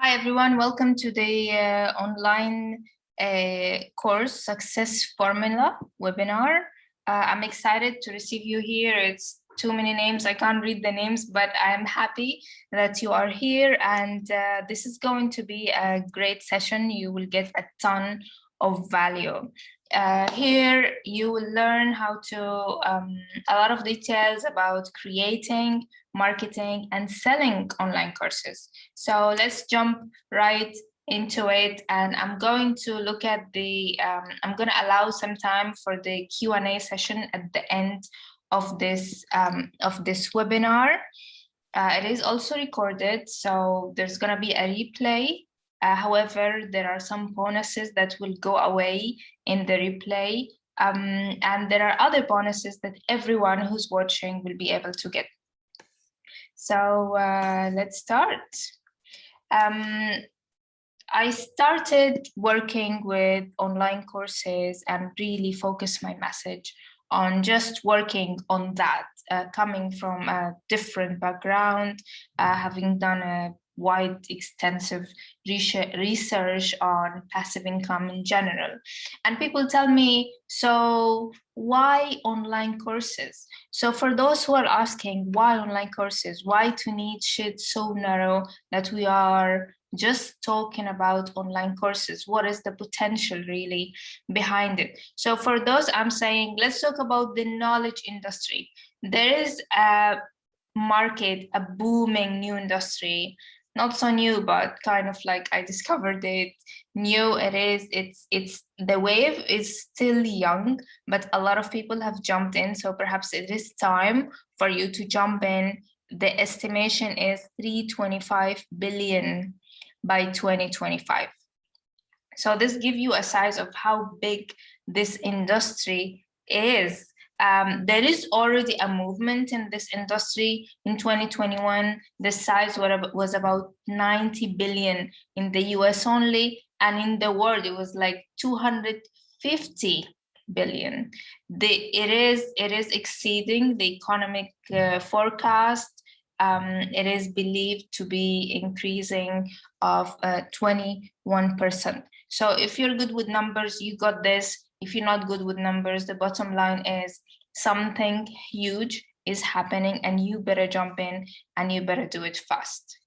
Hi, everyone. Welcome to the online course Success Formula webinar. I'm excited to receive you here. It's too many names. I can't read the names, but I'm happy that you are here. And this is going to be a great session. You will get a ton of value. Here, you will learn how to, a lot of details about creating, marketing, and selling online courses. So let's jump right into it. And I'm going to look at I'm going to allow some time for the Q&A session at the end of this webinar. It is also recorded, so there's going to be a replay. However, there are some bonuses that will go away in the replay. And there are other bonuses that everyone who's watching will be able to get. So let's start. I started working with online courses and really focused my message on just working on that, coming from a different background, having done a wide, extensive research on passive income in general. And people tell me, so why online courses? So for those who are asking why online courses, why to niche it so narrow that we are just talking about online courses, what is the potential really behind it? So for those, I'm saying, let's talk about the knowledge industry. There is a market, a booming new industry, not so new, but kind of like I discovered it new. It's the wave is still young, but a lot of people have jumped in. So perhaps it is time for you to jump in. The estimation is 325 billion by 2025. So this gives you a size of how big this industry is. There is already a movement in this industry. In 2021, the size was about 90 billion in the US only, and in the world, it was like 250 billion. It is exceeding the economic forecast. It is believed to be increasing of 21%. So if you're good with numbers, you got this. If you're not good with numbers, the bottom line is something huge is happening and you better jump in and you better do it fast.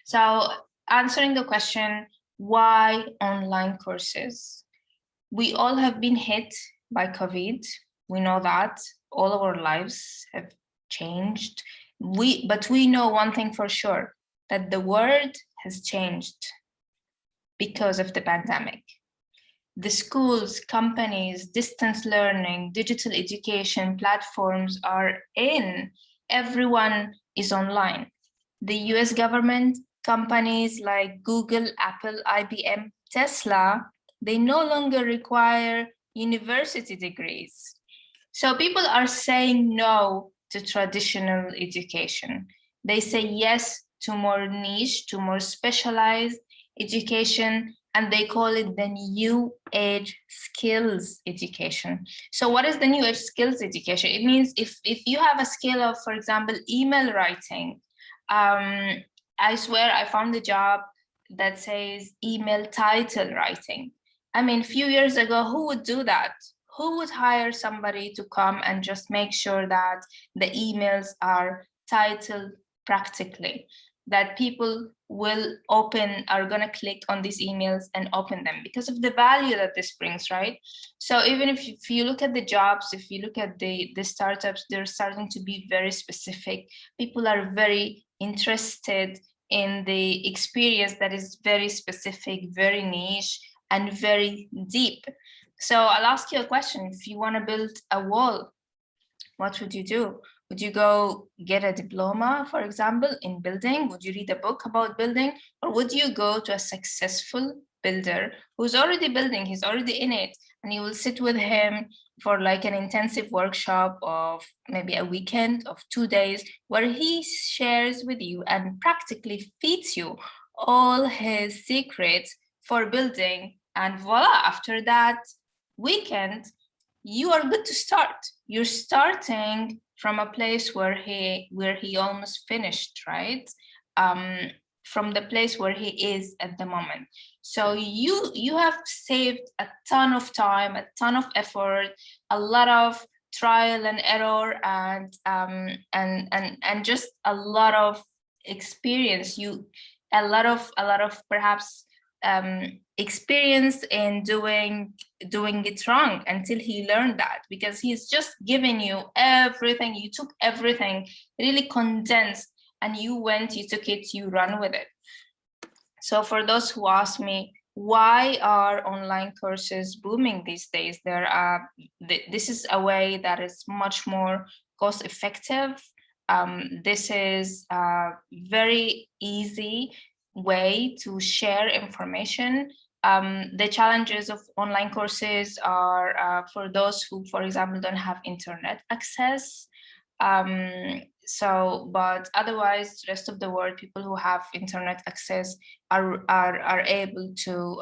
So answering the question, why online courses? We all have been hit by COVID. We know that all of our lives have changed. But we know one thing for sure, that the world has changed because of the pandemic. The schools, companies, distance learning, digital education platforms are in. Everyone is online. The US government, companies like Google, Apple, IBM, Tesla, they no longer require university degrees. So people are saying no to traditional education. They say yes to more niche, to more specialized education, and they call it the new age skills education. So what is the new age skills education? It means if you have a skill of, for example, email writing, I swear I found a job that says email title writing. I mean, a few years ago, who would do that? Who would hire somebody to come and just make sure that the emails are titled practically, that people are going to click on these emails and open them because of the value that this brings, right? So even if you look at the jobs, if you look at the startups, they're starting to be very specific. People are very interested in the experience that is very specific, very niche, and very deep. So I'll ask you a question. If you want to build a wall, what would you do? Would you go get a diploma, for example, in building? Would you read a book about building? Or would you go to a successful builder who's already building, he's already in it, and you will sit with him for like an intensive workshop of maybe a weekend of 2 days where he shares with you and practically feeds you all his secrets for building. And voila, after that weekend, you are good to start. You're starting from a place where he almost finished, right? from the place where he is at the moment. So you have saved a ton of time, a ton of effort, a lot of trial and error, and just a lot of experience. A lot of perhaps experience in doing it wrong until he learned that, because he's just giving you everything. You took everything, really condensed, and you took it, you run with it. So for those who ask me, why are online courses booming these days? This is a way that is much more cost effective. This is a very easy way to share information. The challenges of online courses are for those who, for example, don't have internet access. But otherwise, the rest of the world, people who have internet access are able to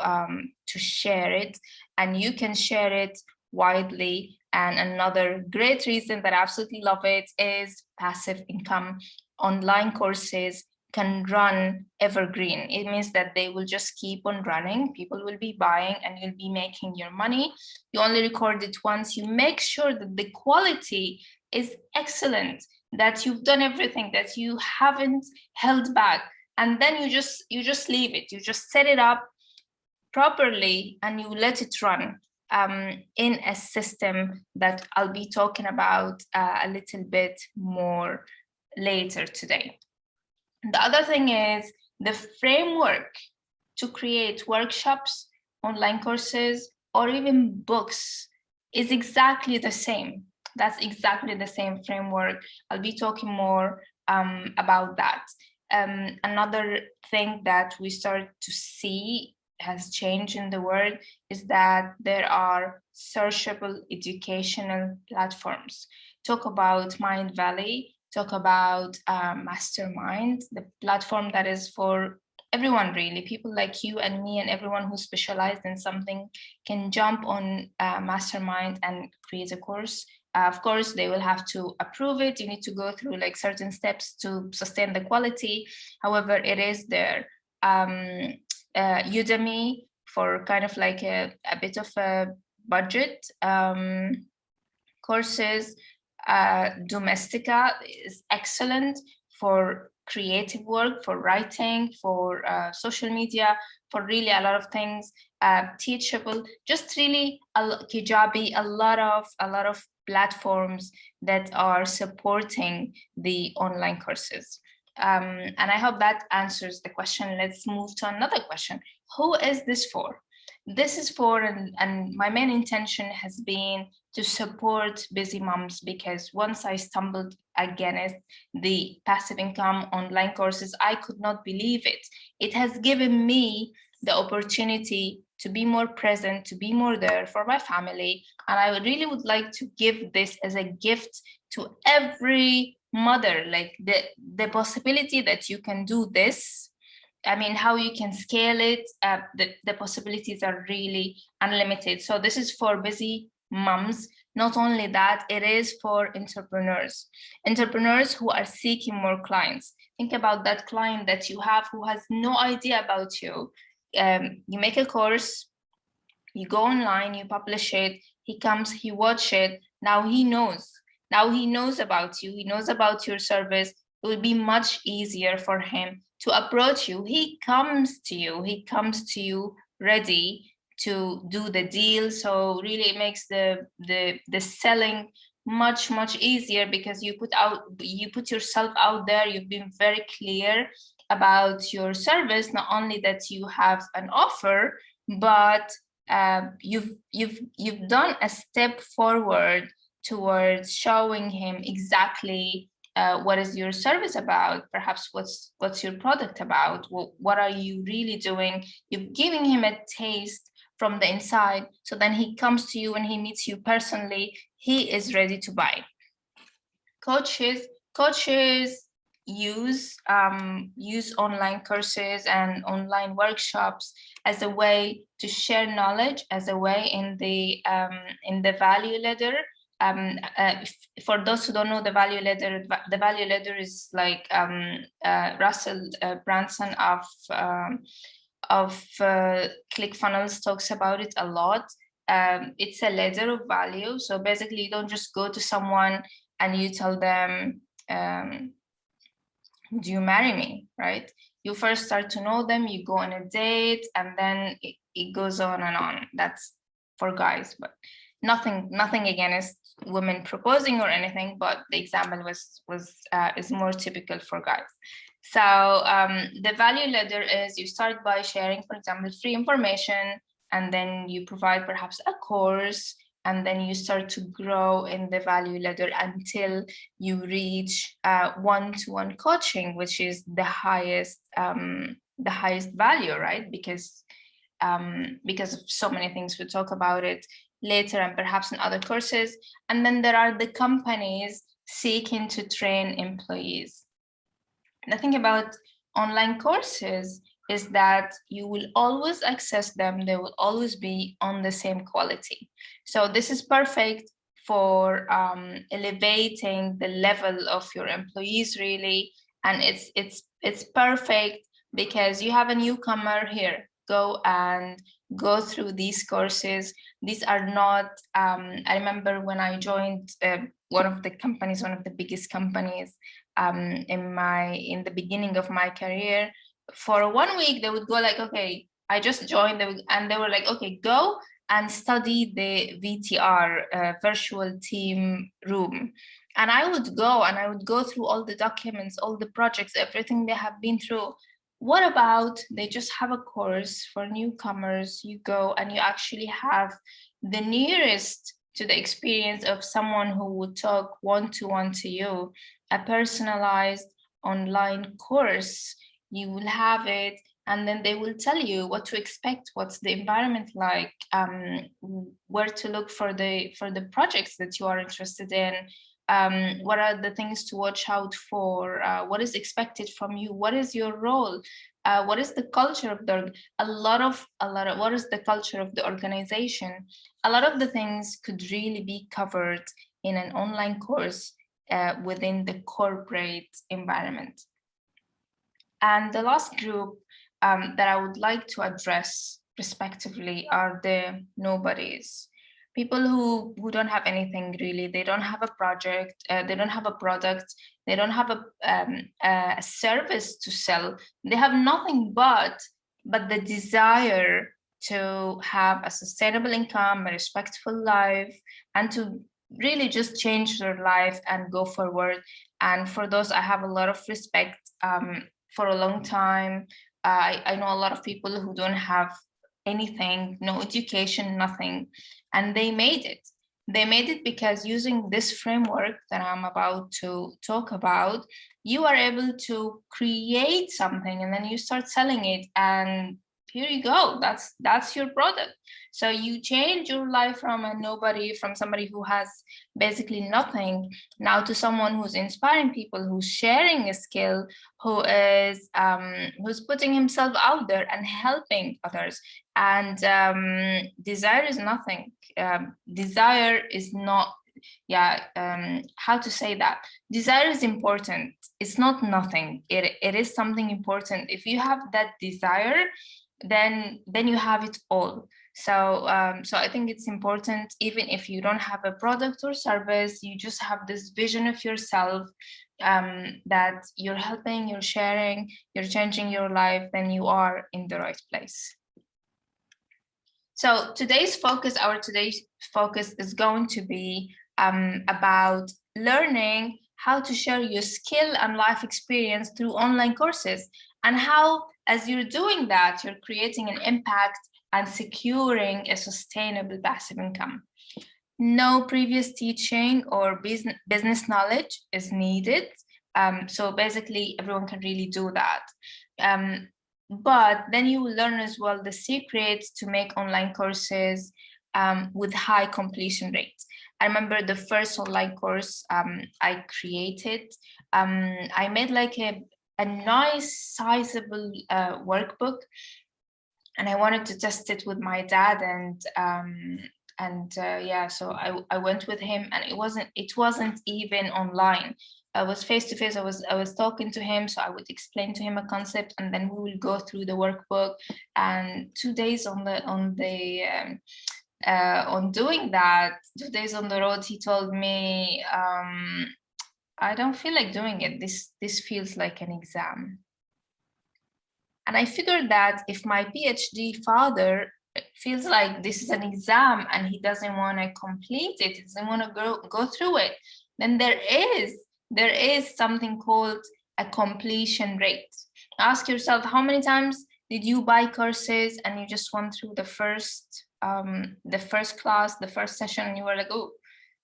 share it, and you can share it widely. And another great reason that I absolutely love it is passive income. Online courses can run evergreen. It means that they will just keep on running. People will be buying and you'll be making your money. You only record it once. You make sure that the quality is excellent, that you've done everything, that you haven't held back, and then you just leave it. You just set it up properly and you let it run in a system that I'll be talking about a little bit more later today. The other thing is the framework to create workshops, online courses, or even books is exactly the same. That's exactly the same framework. I'll be talking more about that. Another thing that we start to see has changed in the world is that there are searchable educational platforms. Talk about Mind Valley, talk about Mastermind, the platform that is for everyone, really. People like you and me and everyone who's specialized in something can jump on Mastermind and create a course. Of course, they will have to approve it. You need to go through like certain steps to sustain the quality. However, it is there. Udemy for kind of like a bit of a budget. Courses. Domestica is excellent for creative work, for writing, for social media, for really a lot of things. Teachable, just really Kijabi, a lot of platforms that are supporting the online courses. And I hope that answers the question. Let's move to another question. Who is this for? This is for, and my main intention has been to support busy moms, because once I stumbled against the passive income online courses, I could not believe it. It has given me the opportunity to be more present, to be more there for my family. And I really would like to give this as a gift to every mother, like the possibility that you can do this. I mean, how you can scale it, the possibilities are really unlimited. So this is for busy moms. Not only that, it is for entrepreneurs who are seeking more clients. Think about that client that you have who has no idea about you. You make a course, you go online, you publish it, he comes, he watch it, now he knows about you, he knows about your service. It will be much easier for him to approach you. He comes to you ready to do the deal. So really it makes the selling much easier, because you put yourself out there. You've been very clear about your service, not only that you have an offer, but you've done a step forward towards showing him exactly what is your service about, perhaps what's your product about, what are you really doing. You're giving him a taste from the inside, so then he comes to you and he meets you personally, he is ready to buy. Coaches use online courses and online workshops as a way to share knowledge, as a way in the value ladder For those who don't know the value ladder is like Russell Brunson of ClickFunnels talks about it a lot. It's a ladder of value. So basically, you don't just go to someone and you tell them, do you marry me, right? You first start to know them, you go on a date, and then it goes on and on. That's for guys, but nothing against women proposing or anything, but the example is more typical for guys. So the value ladder is you start by sharing, for example, free information, and then you provide perhaps a course, and then you start to grow in the value ladder until you reach one-to-one coaching, which is the highest value, right? Because of so many things. We'll talk about it later and perhaps in other courses. And then there are the companies seeking to train employees. The thing about online courses is that you will always access them. They will always be on the same quality. So this is perfect for elevating the level of your employees, really. And it's perfect because you have a newcomer here. Go through these courses. These are not, I remember when I joined one of the biggest companies in the beginning of my career. For 1 week, they would go like, okay, I just joined, and they were like, okay, go and study the VTR, virtual team room. And I would go through all the documents, all the projects, everything they have been through. What about they just have a course for newcomers? You go and you actually have the nearest to the experience of someone who would talk one-to-one to you, a personalized online course. You will have it, and then they will tell you what to expect, what's the environment like, where to look for the projects that you are interested in, what are the things to watch out for, what is expected from you, what is your role, what is the culture of the what is the culture of the organization. A lot of the things could really be covered in an online course within the corporate environment. And the last group that I would like to address respectively are the nobodies. People who don't have anything really. They don't have a project, they don't have a product, they don't have a service to sell. They have nothing but the desire to have a sustainable income, a respectful life, and to really just change their life and go forward. And for those, I have a lot of respect. For a long time, I know a lot of people who don't have anything, no education, nothing, and they made it. They made it because using this framework that I'm about to talk about, you are able to create something and then you start selling it, and here you go. That's your product. So you change your life from a nobody, from somebody who has basically nothing, now to someone who's inspiring people, who's sharing a skill, who's putting himself out there and helping others. And desire is nothing. Desire is not. How to say that? Desire is important. It's not nothing. It is something important. If you have that desire, then you have it all. So I think it's important, even if you don't have a product or service, you just have this vision of yourself, that you're helping, you're sharing, you're changing your life, then you are in the right place. So our today's focus is going to be about learning how to share your skill and life experience through online courses, and how, as you're doing that, you're creating an impact and securing a sustainable passive income. No previous teaching or business knowledge is needed. So basically, everyone can really do that. But then you will learn as well the secrets to make online courses with high completion rates. I remember the first online course I created. I made like a nice sizable workbook, and I wanted to test it with my dad, and Yeah, so I went with him, and it wasn't even online. I was face to face. I was talking to him, so I would explain to him a concept, and then we will go through the workbook. And 2 days on doing that, 2 days on the road, he told me, I don't feel like doing it. This feels like an exam. And I figured that if my PhD father feels like this is an exam and he doesn't want to complete it, he doesn't want to go through it, then there is something called a completion rate. Ask yourself, how many times did you buy courses and you just went through the first class, the first session, and you were like, oh,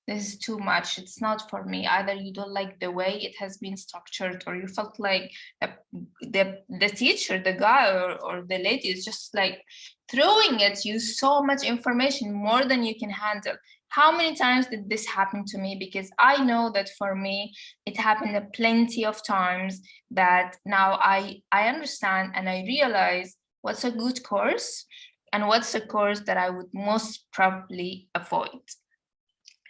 this is too much, it's not for me. Either you don't like the way it has been structured, or you felt like the teacher, the guy or the lady is just like throwing at you so much information, more than you can handle. How many times did this happen to me? Because I know that for me, it happened plenty of times, that now I understand and I realize what's a good course and what's a course that I would most probably avoid.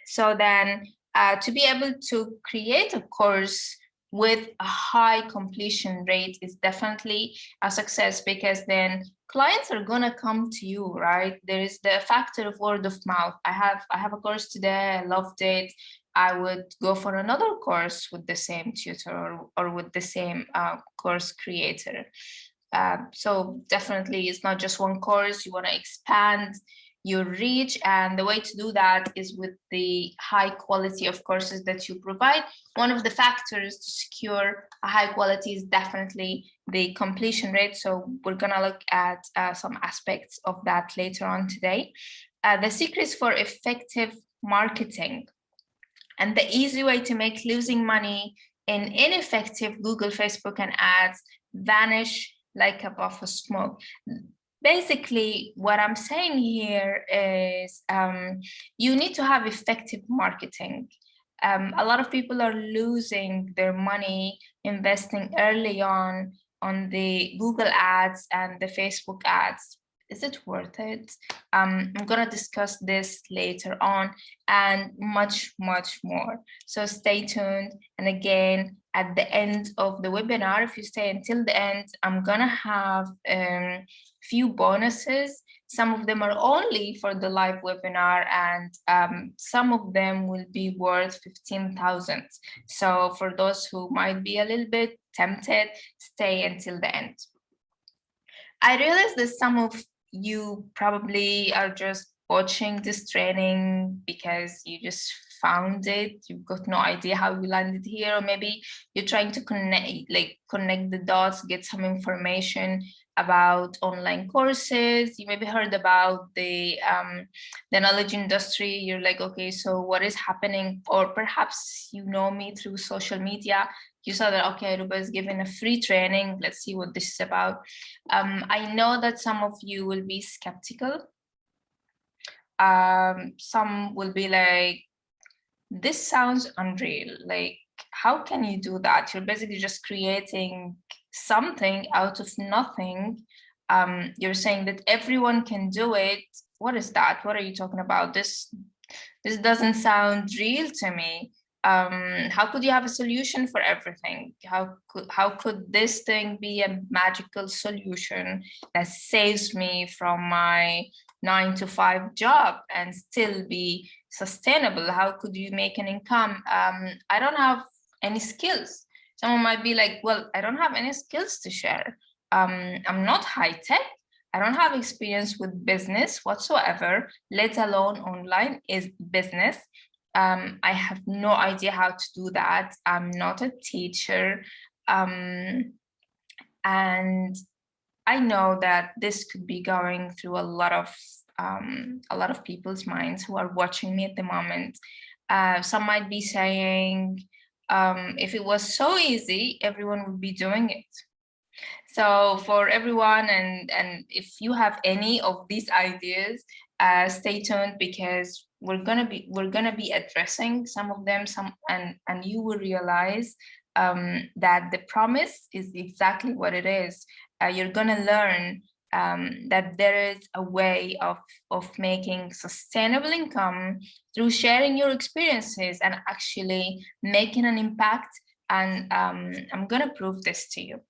So then to be able to create a course with a high completion rate is definitely a success, because then clients are gonna come to you, right? There is the factor of word of mouth. I have a course today, I loved it. I would go for another course with the same tutor or with the same course creator. So definitely it's not just one course. You want to expand your reach, and the way to do that is with the high quality of courses that you provide. One of the factors to secure a high quality is definitely the completion rate. So we're gonna look at some aspects of that later on today. The secrets for effective marketing and the easy way to make losing money in ineffective Google, Facebook, and ads vanish like a puff of smoke. Basically, what I'm saying here is you need to have effective marketing. A lot of people are losing their money investing early on the Google ads and the Facebook ads. Is it worth it? I'm going to discuss this later on, and much, much more. So stay tuned. And again, at the end of the webinar, if you stay until the end, I'm going to have few bonuses. Some of them are only for the live webinar, and some of them will be worth 15,000. So for those who might be a little bit tempted, stay until the end. I realize that some of you probably are just watching this training because you just found it, you've got no idea how you landed here, or maybe you're trying to connect the dots, get some information about online courses. You maybe heard about the knowledge industry. You're like, okay, so what is happening? Or perhaps you know me through social media. You saw that, okay, Ruba is giving a free training. Let's see what this is about. I know that some of you will be skeptical. Some will be like, this sounds unreal. Like, how can you do that? You're basically just creating something out of nothing. You're saying that everyone can do it. What is that? What are you talking about? This doesn't sound real to me. How could you have a solution for everything? How could this thing be a magical solution that saves me from my 9-to-5 job and still be sustainable? How could you make an income? I don't have any skills. Someone might be like, well, I don't have any skills to share. I'm not high tech. I don't have experience with business whatsoever, let alone online is business. I have no idea how to do that. I'm not a teacher. And I know that this could be going through a lot of people's minds who are watching me at the moment. Some might be saying, if it was so easy, everyone would be doing it. So for everyone, and if you have any of these ideas, stay tuned, because we're gonna be addressing some of them, and you will realize that the promise is exactly what it is. You're gonna learn that there is a way of making sustainable income through sharing your experiences and actually making an impact. And I'm going to prove this to you.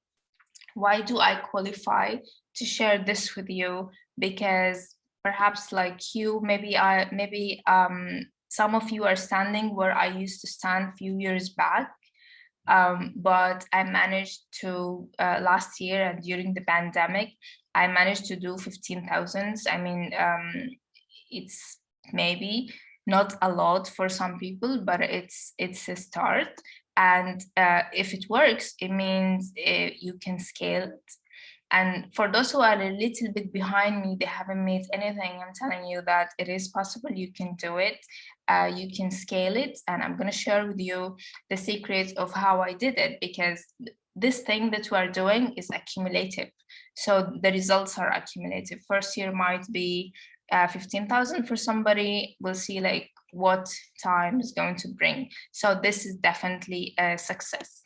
Why do I qualify to share this with you? Because perhaps like you, maybe some of you are standing where I used to stand a few years back. But I managed to, last year and during the pandemic, I managed to do 15,000. I mean, it's maybe not a lot for some people, but it's a start. And if it works, it means you can scale it. And for those who are a little bit behind me, they haven't made anything, I'm telling you that it is possible, you can do it, you can scale it. And I'm going to share with you the secrets of how I did it, because this thing that we are doing is accumulative. So the results are accumulative. First year might be 15,000 for somebody. We'll see like what time is going to bring. So this is definitely a success.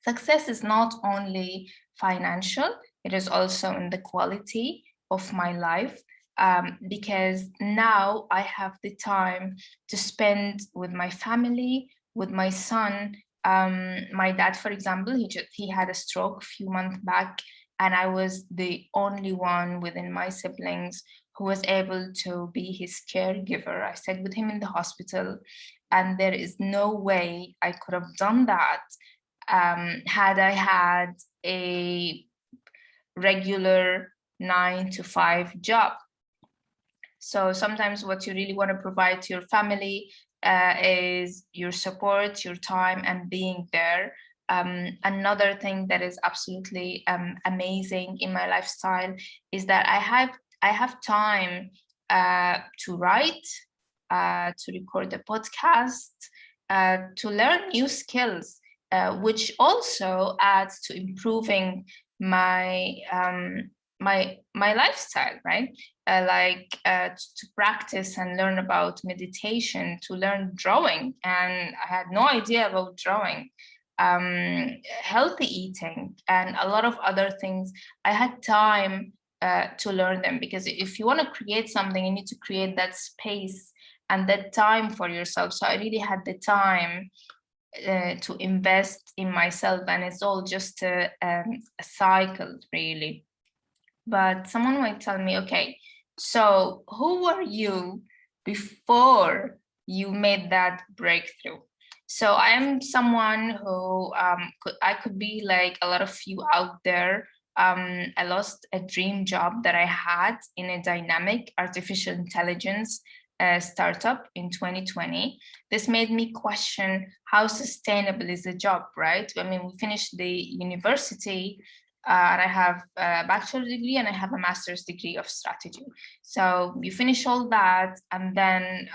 Success is not only financial, it is also in the quality of my life, because now I have the time to spend with my family, with my son. My dad, for example, he had a stroke a few months back, and I was the only one within my siblings who was able to be his caregiver. I stayed with him in the hospital, and there is no way I could have done that had I had a regular 9-to-5 job. So sometimes what you really want to provide to your family is your support, your time, and being there. Another thing that is absolutely amazing in my lifestyle is that I have time to write, to record a podcast, to learn new skills. Which also adds to improving my my lifestyle, right? To practice and learn about meditation, to learn drawing, and I had no idea about drawing, healthy eating, and a lot of other things. I had time to learn them, because if you want to create something, you need to create that space and that time for yourself. So I really had the time to invest in myself, and it's all just a cycle, really. But someone might tell me, okay, so who were you before you made that breakthrough? So I am someone who I could be like a lot of you out there. I lost a dream job that I had in a dynamic artificial intelligence startup in 2020. This made me question how sustainable is the job, right? I mean, we finished the university and I have a bachelor's degree and I have a master's degree of strategy. So you finish all that, and then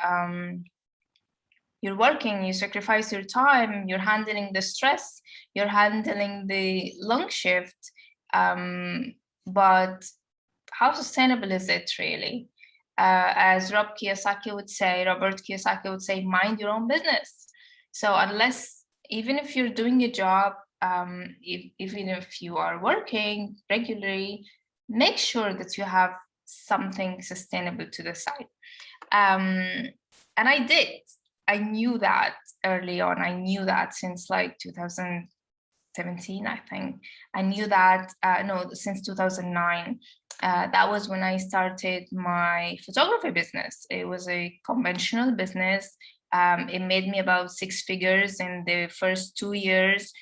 you're working, you sacrifice your time, you're handling the stress, you're handling the long shift. But how sustainable is it really? As Robert Kiyosaki would say, mind your own business. So even if you're doing a job, even if you are working regularly, make sure that you have something sustainable to the side. And I did. I knew that early on. I knew that since like 2017, I think. I knew that, since 2009. That was when I started my photography business. It was a conventional business. It made me about 6 figures in the first 2 years.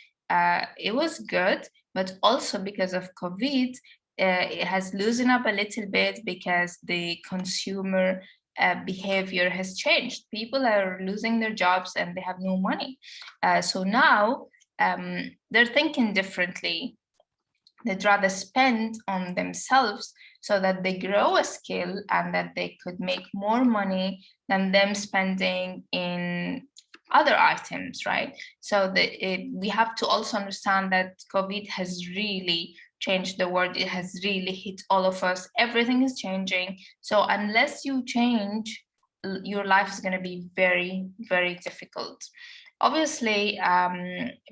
It was good, but also because of COVID, it has loosened up a little bit because the consumer behavior has changed. People are losing their jobs and they have no money. So now they're thinking differently. They'd rather spend on themselves so that they grow a skill and that they could make more money than them spending in other items, right? So we have to also understand that COVID has really changed the world. It has really hit all of us. Everything is changing. So unless you change, your life is going to be very, very difficult. Obviously,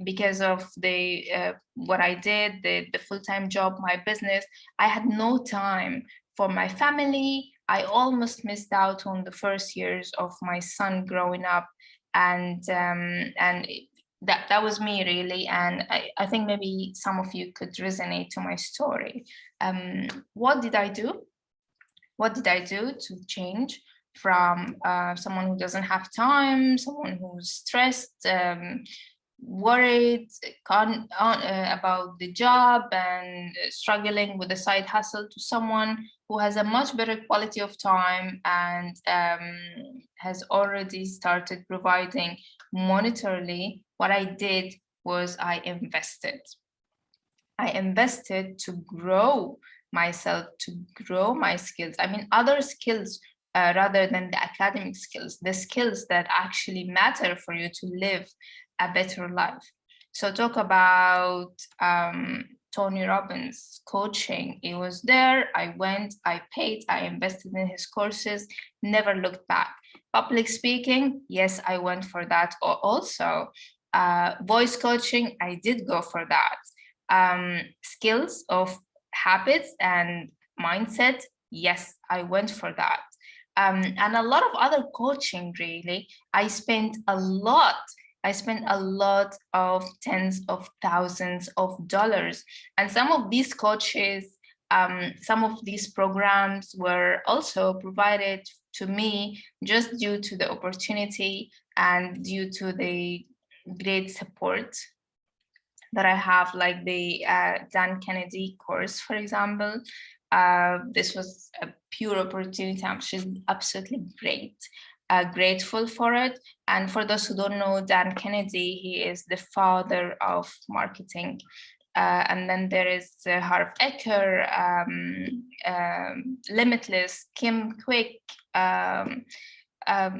because of the what I did, the full-time job, my business, I had no time for my family. I almost missed out on the first years of my son growing up, and that was me really. And I think maybe some of you could resonate to my story. What did I do? What did I do to change from someone who doesn't have time, someone who's stressed, worried about the job and struggling with the side hustle, to someone who has a much better quality of time and has already started providing monetarily? What I did was I invested to grow myself, to grow my skills. I mean, other skills rather than the academic skills, the skills that actually matter for you to live a better life. So talk about Tony Robbins coaching. It was there. I went, I paid, I invested in his courses, never looked back. Public speaking, yes, I went for that also. Voice coaching, I did go for that. Skills of habits and mindset, yes, I went for that. And a lot of other coaching, really. I spent a lot of tens of thousands of dollars. And some of these coaches, some of these programs were also provided to me just due to the opportunity and due to the great support that I have, like the Dan Kennedy course, for example. This was a pure opportunity. I'm just absolutely grateful for it. And for those who don't know Dan Kennedy, he is the father of marketing. And then there is Harv Eker, Limitless, Kim Quick,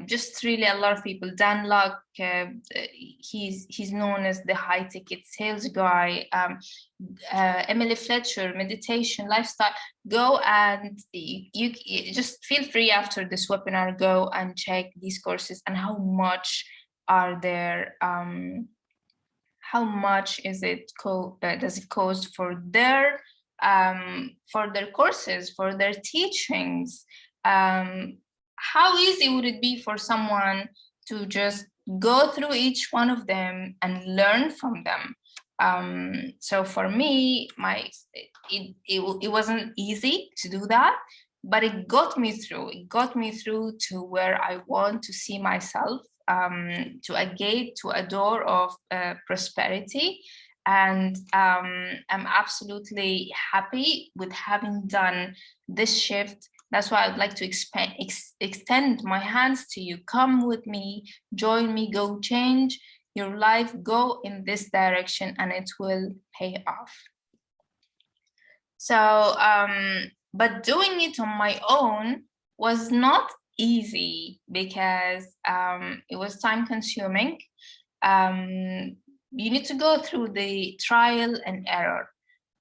just really a lot of people. Dan Luck, he's known as the high ticket sales guy. Emily Fletcher, meditation, lifestyle. Go and you just feel free after this webinar, go and check these courses and how much are there. How much is it does it cost for their courses, for their teachings? How easy would it be for someone to just go through each one of them and learn from them? So for me, it wasn't easy to do that, but it got me through. It got me through to where I want to see myself, to a gate, to a door of prosperity. And I'm absolutely happy with having done this shift. That's why I'd like to extend my hands to you. Come with me, join me, go change your life, go in this direction, and it will pay off. So, but doing it on my own was not easy because it was time consuming. You need to go through the trial and error.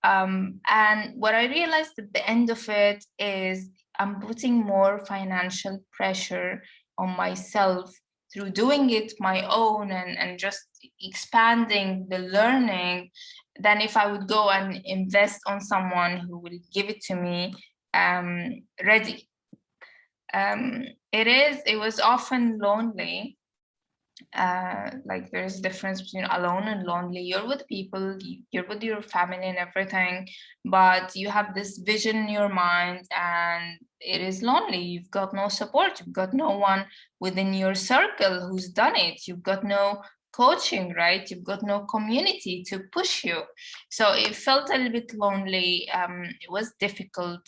And what I realized at the end of it is I'm putting more financial pressure on myself through doing it my own and just expanding the learning than if I would go and invest on someone who will give it to me ready. It was often lonely. Like there's a difference between alone and lonely. You're with people, you're with your family and everything, but you have this vision in your mind and it is lonely. You've got no support. You've got no one within your circle who's done it. You've got no coaching, right? You've got no community to push you. So it felt a little bit lonely. It was difficult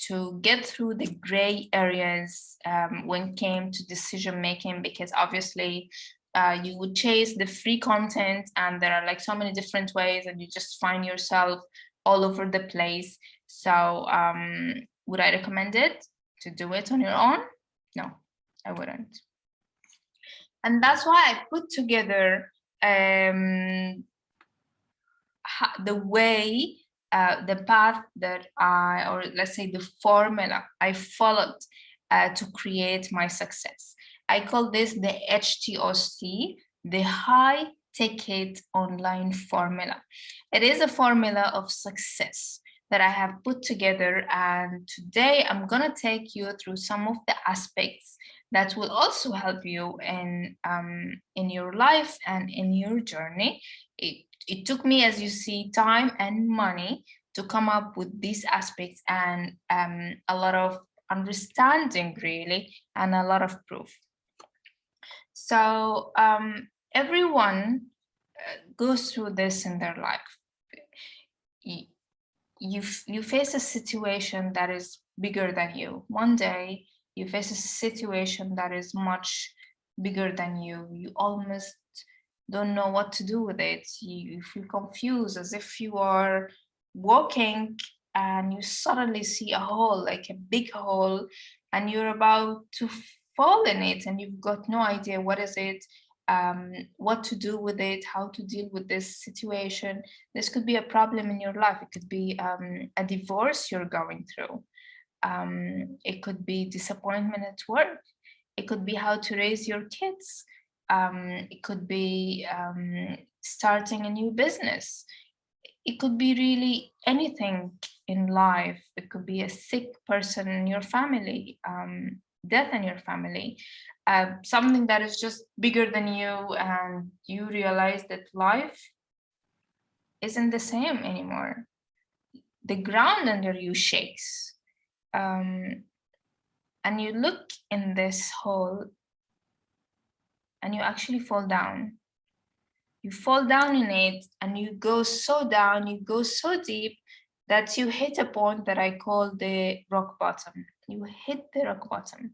to get through the gray areas when it came to decision making, because obviously you would chase the free content and there are like so many different ways and you just find yourself all over the place. So would I recommend it to do it on your own? No, I wouldn't. And that's why I put together the way, the path that or let's say the formula I followed to create my success. I call this the HTOC, the high ticket online formula. It is a formula of success that I have put together, and today I'm gonna take you through some of the aspects that will also help you in your life and in your journey. It took me, as you see, time and money to come up with these aspects, and a lot of understanding really, and a lot of proof. So everyone goes through this in their life. You face a situation that is bigger than you. One day you face a situation that is much bigger than you. You almost don't know what to do with it. You feel confused, as if you are walking and you suddenly see a hole, like a big hole, and you're about to fall in it, and you've got no idea what is it, what to do with it, how to deal with this situation. This could be a problem in your life. It could be a divorce you're going through. It could be disappointment at work. It could be how to raise your kids. It could be starting a new business. It could be really anything in life. It could be a sick person in your family, death in your family, something that is just bigger than you, and you realize that life isn't the same anymore. The ground under you shakes, and you look in this hole and you actually fall down. You fall down in it, and you go so down, you go so deep that you hit a point that I call the rock bottom. You hit the rock bottom.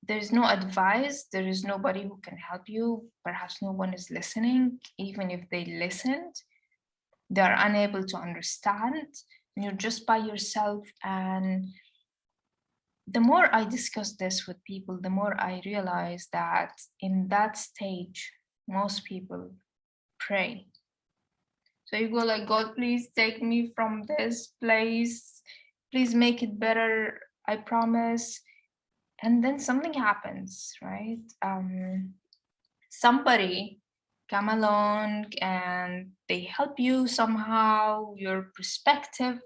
There's no advice, there is nobody who can help you. Perhaps no one is listening. Even if they listened, they are unable to understand. And you're just by yourself. And the more I discuss this with people, the more I realize that in that stage, most people pray. So you go like, God, please take me from this place. Please make it better, I promise. And then something happens, right? Somebody come along and they help you somehow. Your perspective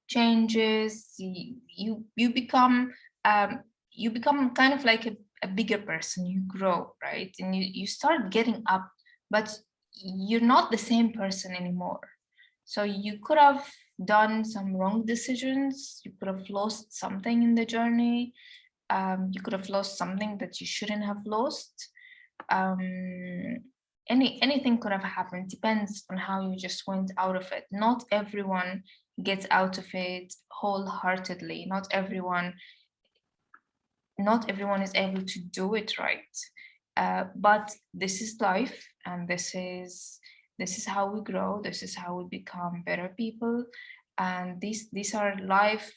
changes. You become kind of like a bigger person. You grow, right? And you start getting up, but you're not the same person anymore. So you could have done some wrong decisions. You could have lost something in the journey. You could have lost something that you shouldn't have lost. Anything could have happened. Depends on how you just went out of it. Not everyone gets out of it wholeheartedly. Not everyone is able to do it right. But this is life, and this is how we grow. This is how we become better people. And these are life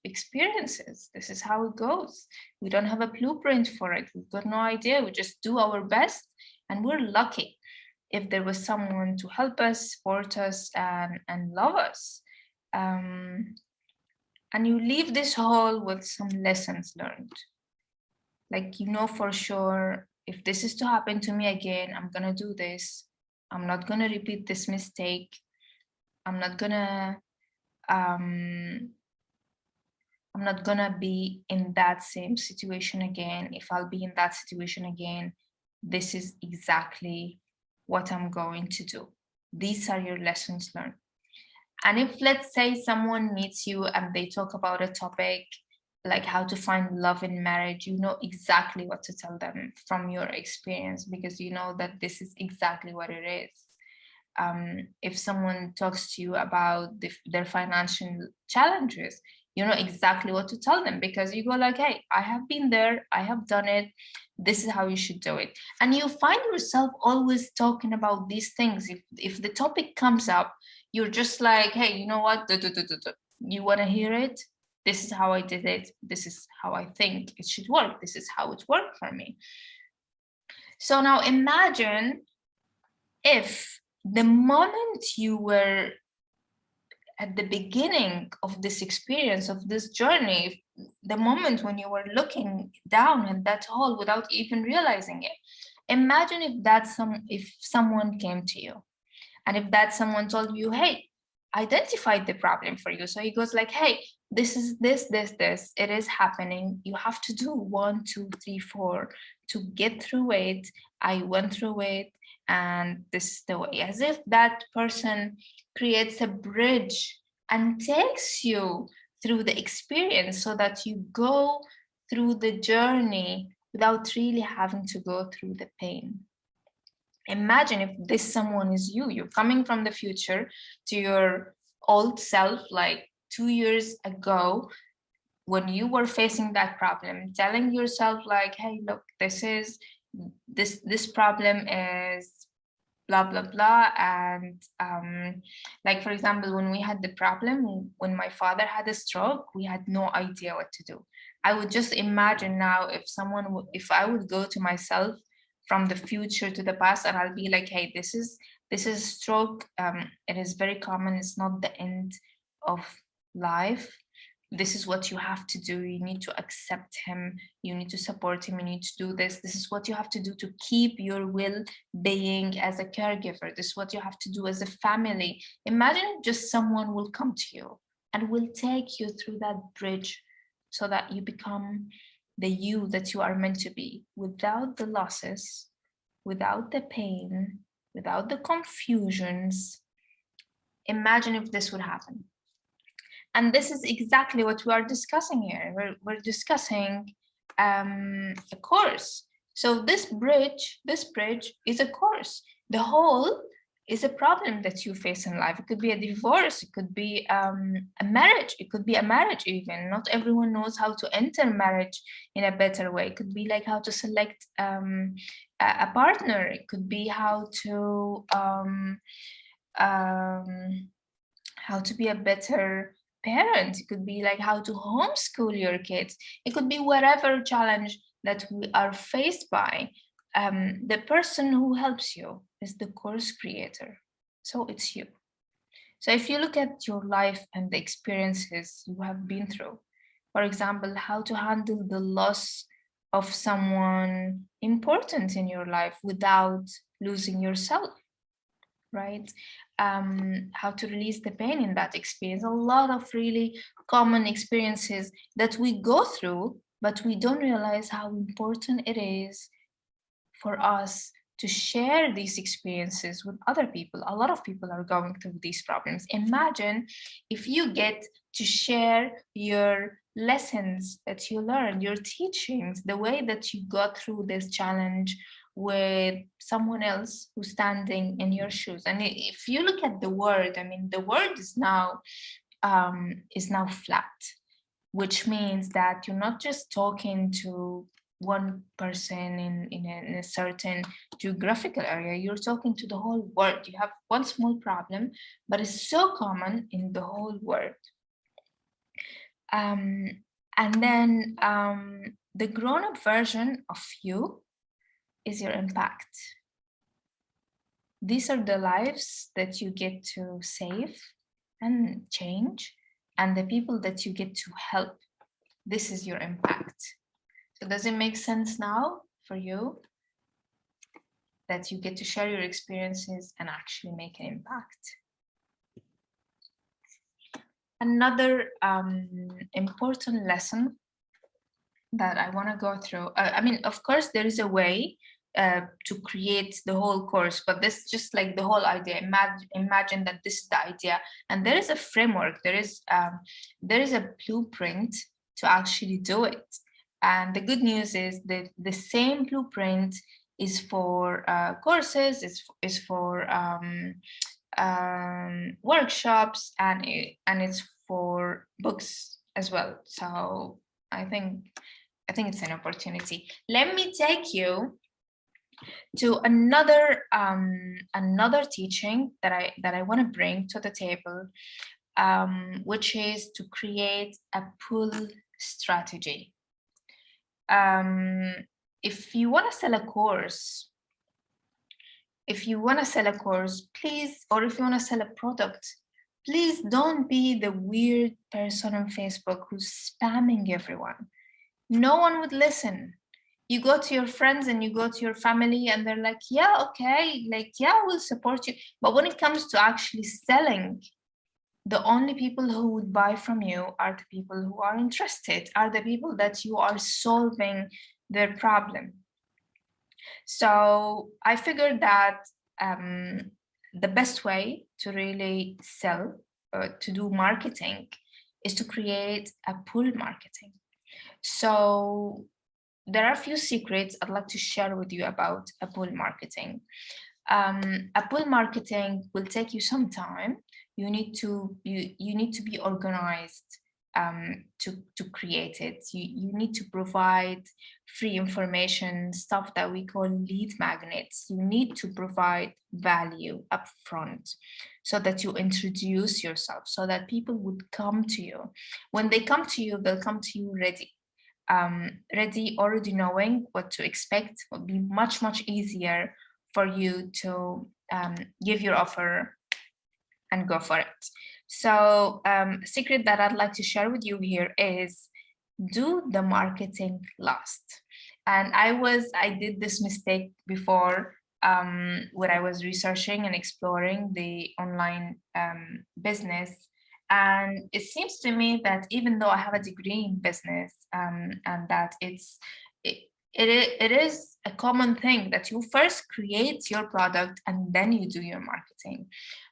experiences. This is how it goes. We don't have a blueprint for it. We've got no idea. We just do our best, and we're lucky if there was someone to help us, support us, and love us. And you leave this hall with some lessons learned. Like, you know for sure, if this is to happen to me again, I'm gonna do this. I'm not gonna repeat this mistake. I'm not gonna be in that same situation again. If I'll be in that situation again, this is exactly what I'm going to do. These are your lessons learned. And if, let's say, someone meets you and they talk about a topic like how to find love in marriage, you know exactly what to tell them from your experience, because you know that this is exactly what it is. If someone talks to you about their financial challenges, you know exactly what to tell them, because you go like, hey, I have been there, I have done it, this is how you should do it. And you find yourself always talking about these things. If the topic comes up, you're just like, hey, you know what, you want to hear it? This is how I did it. This is how I think it should work. This is how it worked for me. So now imagine if the moment you were at the beginning of this experience, of this journey, the moment when you were looking down at that hole without even realizing it. Imagine if someone came to you, and if that someone told you, hey, identified the problem for you. So he goes like, hey, this is this, it is happening. You have to do 1, 2, 3, 4 to get through it. I went through it, and this is the way. As if that person creates a bridge and takes you through the experience so that you go through the journey without really having to go through the pain. Imagine if this someone is you. You're coming from the future to your old self, like 2 years ago, when you were facing that problem, telling yourself like, hey, look, this problem is blah, blah, blah. And like, for example, when we had the problem, when my father had a stroke, we had no idea what to do. I would just imagine now if I would go to myself from the future to the past, and I'll be like, hey, this is stroke. It is very common. It's not the end of life. This is what you have to do. You need to accept him. You need to support him. You need to do this. This is what you have to do to keep your well-being as a caregiver. This is what you have to do as a family. Imagine just someone will come to you and will take you through that bridge so that you become the you that you are meant to be, without the losses, without the pain, without the confusions. Imagine if this would happen. And this is exactly what we are discussing here. We're discussing a course. So this bridge is a course. The whole is a problem that you face in life. It could be a divorce, it could be a marriage, it could be a marriage even. Not everyone knows how to enter marriage in a better way. It could be like how to select a partner. It could be how to be a better parent. It could be like how to homeschool your kids. It could be whatever challenge that we are faced by. The person who helps you is the course creator. So it's you. So if you look at your life and the experiences you have been through, for example, how to handle the loss of someone important in your life without losing yourself, right? How to release the pain in that experience. A lot of really common experiences that we go through, but we don't realize how important it is for us to share these experiences with other people. A lot of people are going through these problems. Imagine if you get to share your lessons that you learned, your teachings, the way that you got through this challenge with someone else who's standing in your shoes. And if you look at the world, I mean, the world is now flat, which means that you're not just talking to one person in a certain geographical area, you're talking to the whole world. You have one small problem, but it's so common in the whole world. And then the grown-up version of you is your impact. These are the lives that you get to save and change, and the people that you get to help. This is your impact. So does it make sense now for you that you get to share your experiences and actually make an impact? Another important lesson that I want to go through, I mean, of course, there is a way to create the whole course, but this is just like the whole idea. Imagine that this is the idea, and there is a framework, there is a blueprint to actually do it. And the good news is that the same blueprint is for courses, is for workshops, and it's for books as well. So I think it's an opportunity. Let me take you to another teaching that I want to bring to the table, which is to create a pull strategy. If you want to sell a course, please, or if you want to sell a product, Please don't be the weird person on Facebook who's spamming everyone. No one would listen. You go to your friends and you go to your family and they're like, yeah, okay, like, yeah, we'll support you. But when it comes to actually selling, the only people who would buy from you are the people who are interested, are the people that you are solving their problem. So I figured that the best way to really sell, to do marketing, is to create a pull marketing. So there are a few secrets I'd like to share with you about a pull marketing. A pull marketing will take you some time. You need to be organized to create it. You need to provide free information, stuff that we call lead magnets. You need to provide value upfront so that you introduce yourself, so that people would come to you. When they come to you, they'll come to you ready. Ready, already knowing what to expect. Will be much, much easier for you to give your offer and go for it. So a secret that I'd like to share with you here is do the marketing last. And I did this mistake before when I was researching and exploring the online business. And it seems to me that even though I have a degree in business and that it is a common thing that you first create your product and then you do your marketing.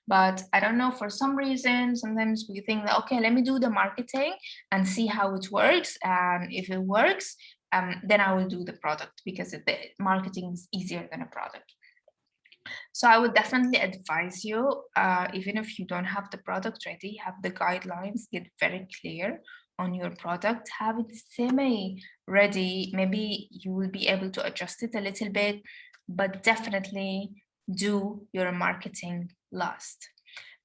But I don't know, for some reason, sometimes we think that, okay, let me do the marketing and see how it works. And if it works, then I will do the product, because the marketing is easier than a product. So I would definitely advise you, even if you don't have the product ready, have the guidelines, get very clear on your product, have it semi-ready. Maybe you will be able to adjust it a little bit, but definitely do your marketing last.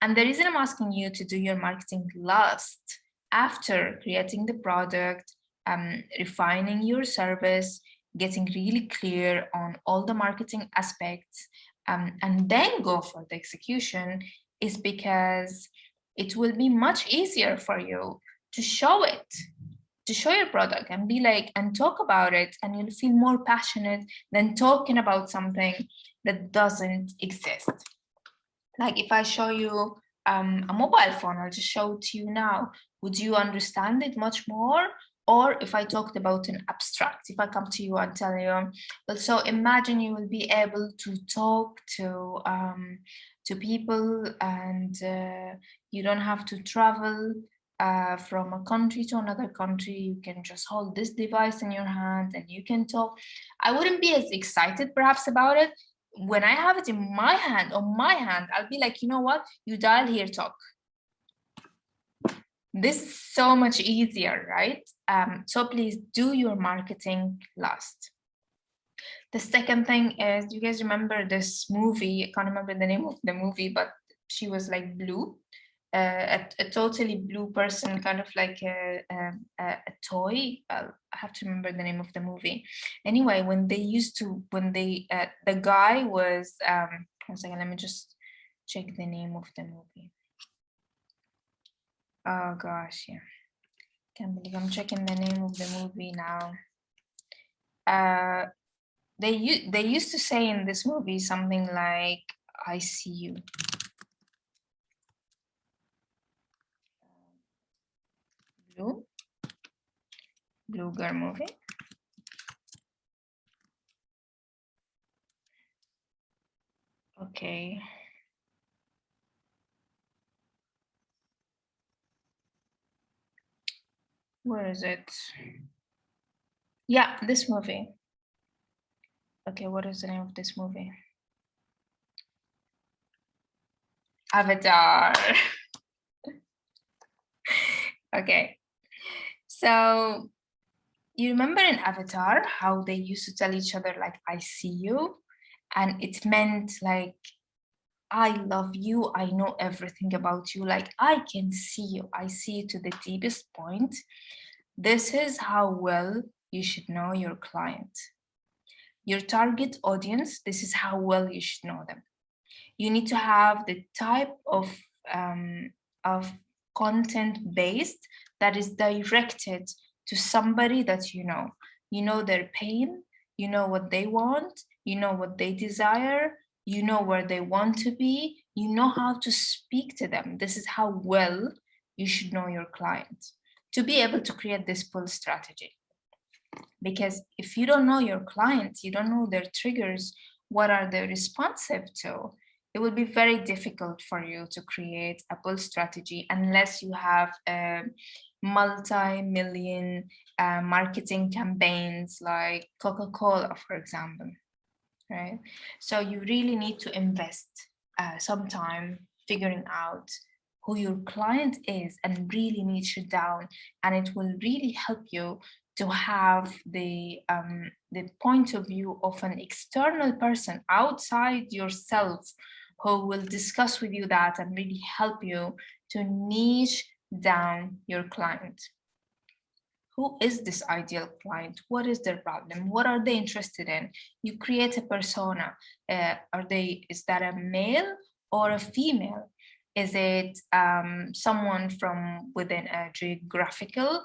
And the reason I'm asking you to do your marketing last, after creating the product, refining your service, getting really clear on all the marketing aspects, and then go for the execution, is because it will be much easier for you to show it, to show your product and be like, and talk about it, and you'll feel more passionate than talking about something that doesn't exist. Like if I show you a mobile phone, I'll just show it to you now. Would you understand it much more? Or if I talked about an abstract, if I come to you and tell you, well, so imagine you will be able to talk to people, and you don't have to travel from a country to another country. You can just hold this device in your hand and you can talk. I wouldn't be as excited perhaps about it. When I have it in my hand, on my hand, I'll be like, you know what? You dial here, talk. This is so much easier, right? So please do your marketing last. The second thing is, do you guys remember this movie? I can't remember the name of the movie, but she was like blue, a totally blue person, kind of like a toy. I have to remember the name of the movie. Anyway, when the guy was, 1 second, let me just check the name of the movie. Oh gosh, yeah. Can't believe I'm checking the name of the movie now. They used to say in this movie something like, I see you. Blue girl movie. Okay. Where is it? Yeah, this movie. Okay, what is the name of this movie? Avatar. Okay. So you remember in Avatar how they used to tell each other like, I see you, and it meant like, I love you, I know everything about you, like I can see you, I see you to the deepest point. This is how well you should know your client. Your target audience, this is how well you should know them. You need to have the type of of content based that is directed to somebody that you know. You know their pain, you know what they want, you know what they desire, you know where they want to be, you know how to speak to them. This is how well you should know your client to be able to create this pull strategy. Because if you don't know your clients, you don't know their triggers, what are they responsive to, it will be very difficult for you to create a pull strategy unless you have multi-million marketing campaigns like Coca-Cola, for example, right? So you really need to invest some time figuring out who your client is and really niche it down, and it will really help you to have the point of view of an external person outside yourself who will discuss with you that and really help you to niche down your client. Who is this ideal client? What is their problem? What are they interested in? You create a persona. Is that a male or a female? Is it someone from within a geographical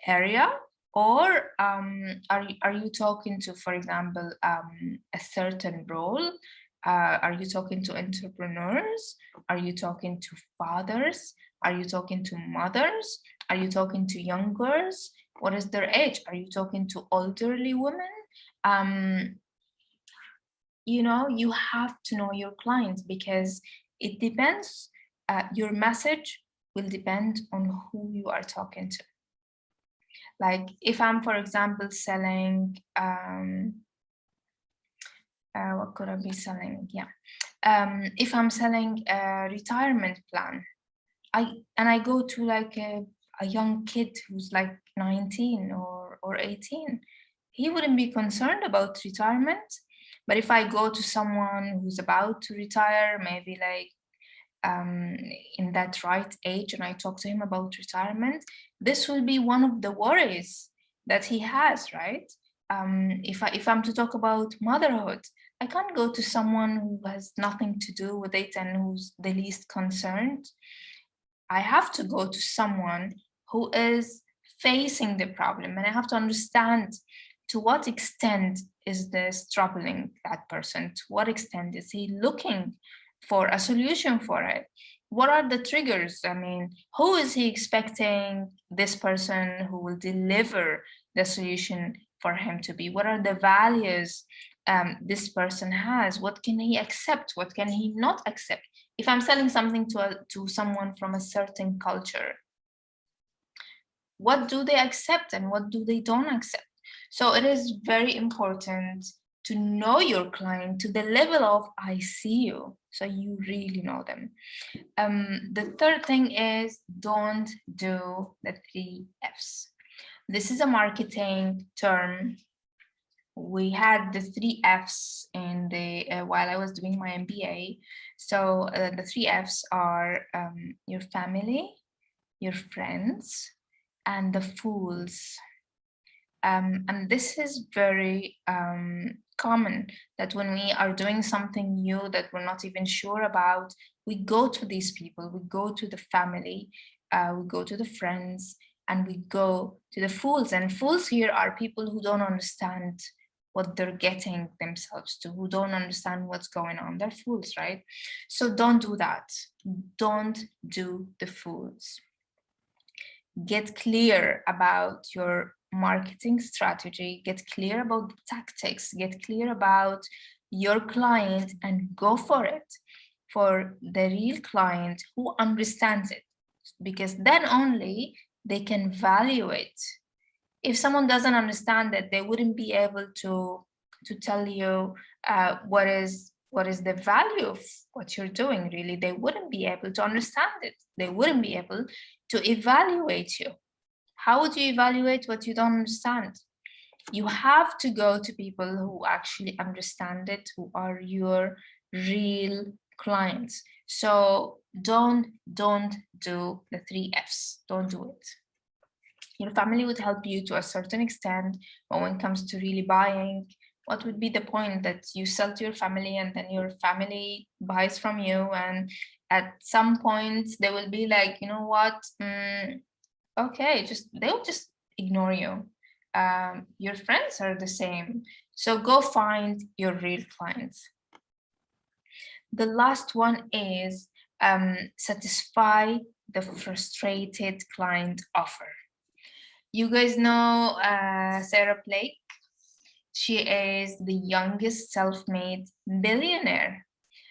area? Or are you talking to, for example, a certain role? Are you talking to entrepreneurs? Are you talking to fathers? Are you talking to mothers? Are you talking to young girls? What is their age? Are you talking to elderly women? You know, you have to know your clients because it depends. Your message will depend on who you are talking to. Like if I'm, for example, selling, what could I be selling? Yeah. If I'm selling a retirement plan, I go to like a young kid who's like 19 or 18, he wouldn't be concerned about retirement. But if I go to someone who's about to retire, maybe like in that right age, and I talk to him about retirement, this will be one of the worries that he has, right? If I'm to talk about motherhood, I can't go to someone who has nothing to do with it and who's the least concerned. I have to go to someone who is facing the problem, and I have to understand to what extent is this troubling that person? To what extent is he looking for a solution for it? What are the triggers? I mean, who is he expecting this person who will deliver the solution for him to be? What are the values this person has? What can he accept? What can he not accept? If I'm selling something to someone from a certain culture, what do they accept and what do they don't accept? So it is very important to know your client to the level of I see you, so you really know them. The third thing is don't do the 3 Fs. This is a marketing term. We had the 3 Fs in the while I was doing my MBA. So the 3 Fs are your family, your friends, and the fools. And this is very common, that when we are doing something new that we're not even sure about, we go to these people, we go to the family, we go to the friends, and we go to the fools. And fools here are people who don't understand what they're getting themselves to, who don't understand what's going on. They're fools, right? So don't do that. Don't do the fools. Get clear about your marketing strategy, get clear about the tactics, get clear about your client, and go for it for the real client who understands it, because then only they can value it. If someone doesn't understand it, they wouldn't be able to tell you what is the value of what you're doing. Really, they wouldn't be able to understand it. They wouldn't be able to evaluate you. How would you evaluate what you don't understand? You have to go to people who actually understand it, who are your real clients. So don't do the 3 Fs. Don't do it. Your family would help you to a certain extent, but when it comes to really buying What would be the point that you sell to your family and then your family buys from you, and at some point they will be like, you know what, okay, they'll just ignore you. Your friends are the same. So go find your real clients. The last one is satisfy the frustrated client offer. You guys know Sarah Blake? She is the youngest self-made billionaire.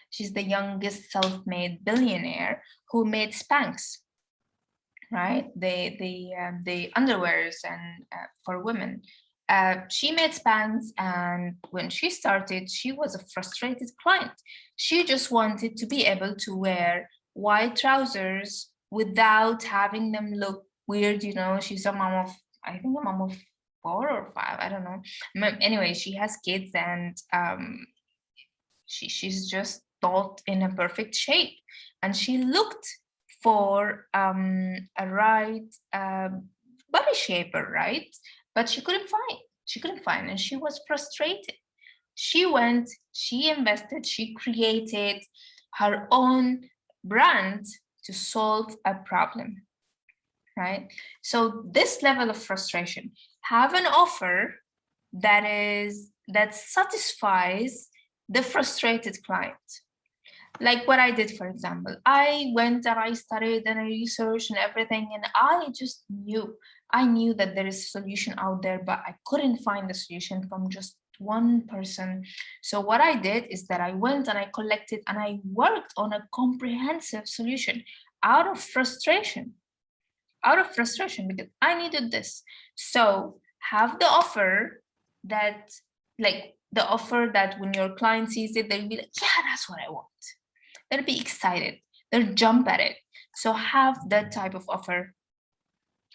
She's the youngest self-made billionaire who made Spanx, right? The underwears and for women. She made Spanx, and when she started, she was a frustrated client. She just wanted to be able to wear white trousers without having them look weird. You know, she's a mom of, I think, a mom of 4 or 5, I don't know. Anyway, she has kids, and she's just thought in a perfect shape, and she looked for a right body shaper, right? But she couldn't find, and she was frustrated. She went, she invested, she created her own brand to solve a problem, right? So this level of frustration, have an offer that satisfies the frustrated client. Like what I did, for example. I went and I studied and I researched and everything, and I just knew that there is a solution out there, but I couldn't find the solution from just one person. So what I did is that I went and I collected and I worked on a comprehensive solution out of frustration because I needed this. So have the offer that, like the offer that when your client sees it, they'll be like, yeah, that's what I want. They'll be excited. They'll jump at it. So have that type of offer.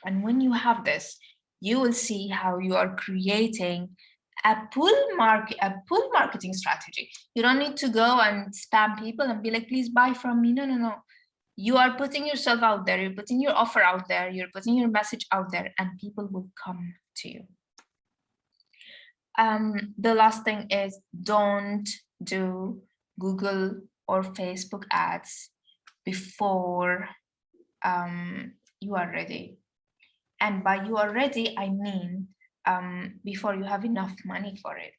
And when you have this, you will see how you are creating a pull marketing strategy. You don't need to go and spam people and be like, please buy from me. No. You are putting yourself out there, you're putting your offer out there, you're putting your message out there, and people will come to you. The last thing is, don't do Google or Facebook ads before you are ready. And by you are ready, I mean before you have enough money for it.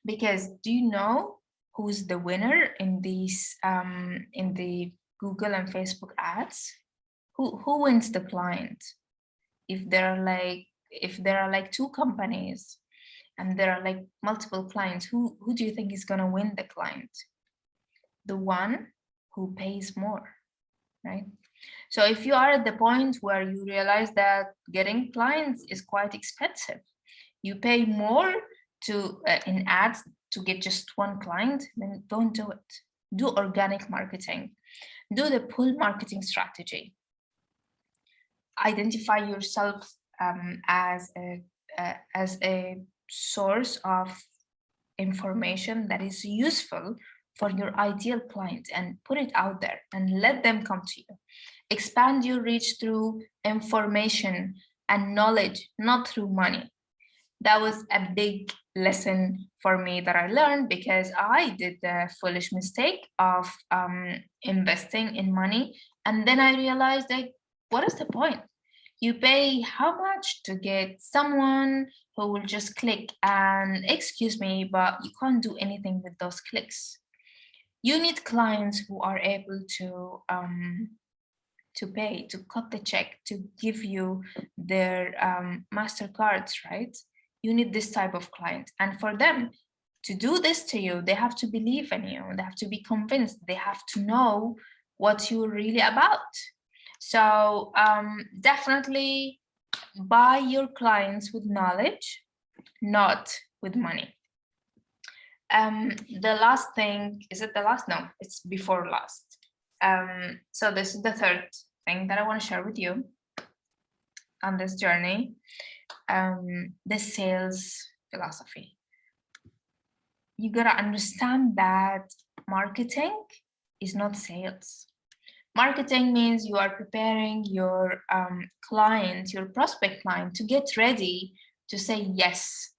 Because do you know who's the winner in these in the Google and Facebook ads? Who wins the client? If there are like 2 companies and there are like multiple clients, who do you think is going to win the client? The one who pays more, right? So if you are at the point where you realize that getting clients is quite expensive, you pay more to in ads to get just one client, then don't do it. Do organic marketing. Do the pull marketing strategy. Identify yourself as a source of information that is useful for your ideal client, and put it out there and let them come to you. Expand your reach through information and knowledge, not through money. That was a big lesson for me that I learned, because I did the foolish mistake of investing in money. And then I realized, like, what is the point? You pay how much to get someone who will just click, and excuse me, but you can't do anything with those clicks. You need clients who are able to pay, to cut the check, to give you their MasterCards, right? You need this type of client. And for them to do this to you, they have to believe in you. They have to be convinced. They have to know what you're really about. So definitely buy your clients with knowledge, not with money. The last thing, is it the last? No, it's before last. So this is the third thing that I want to share with you on this journey, the sales philosophy. You gotta understand that marketing is not sales. Marketing means you are preparing your client, your prospect client, to get ready to say yes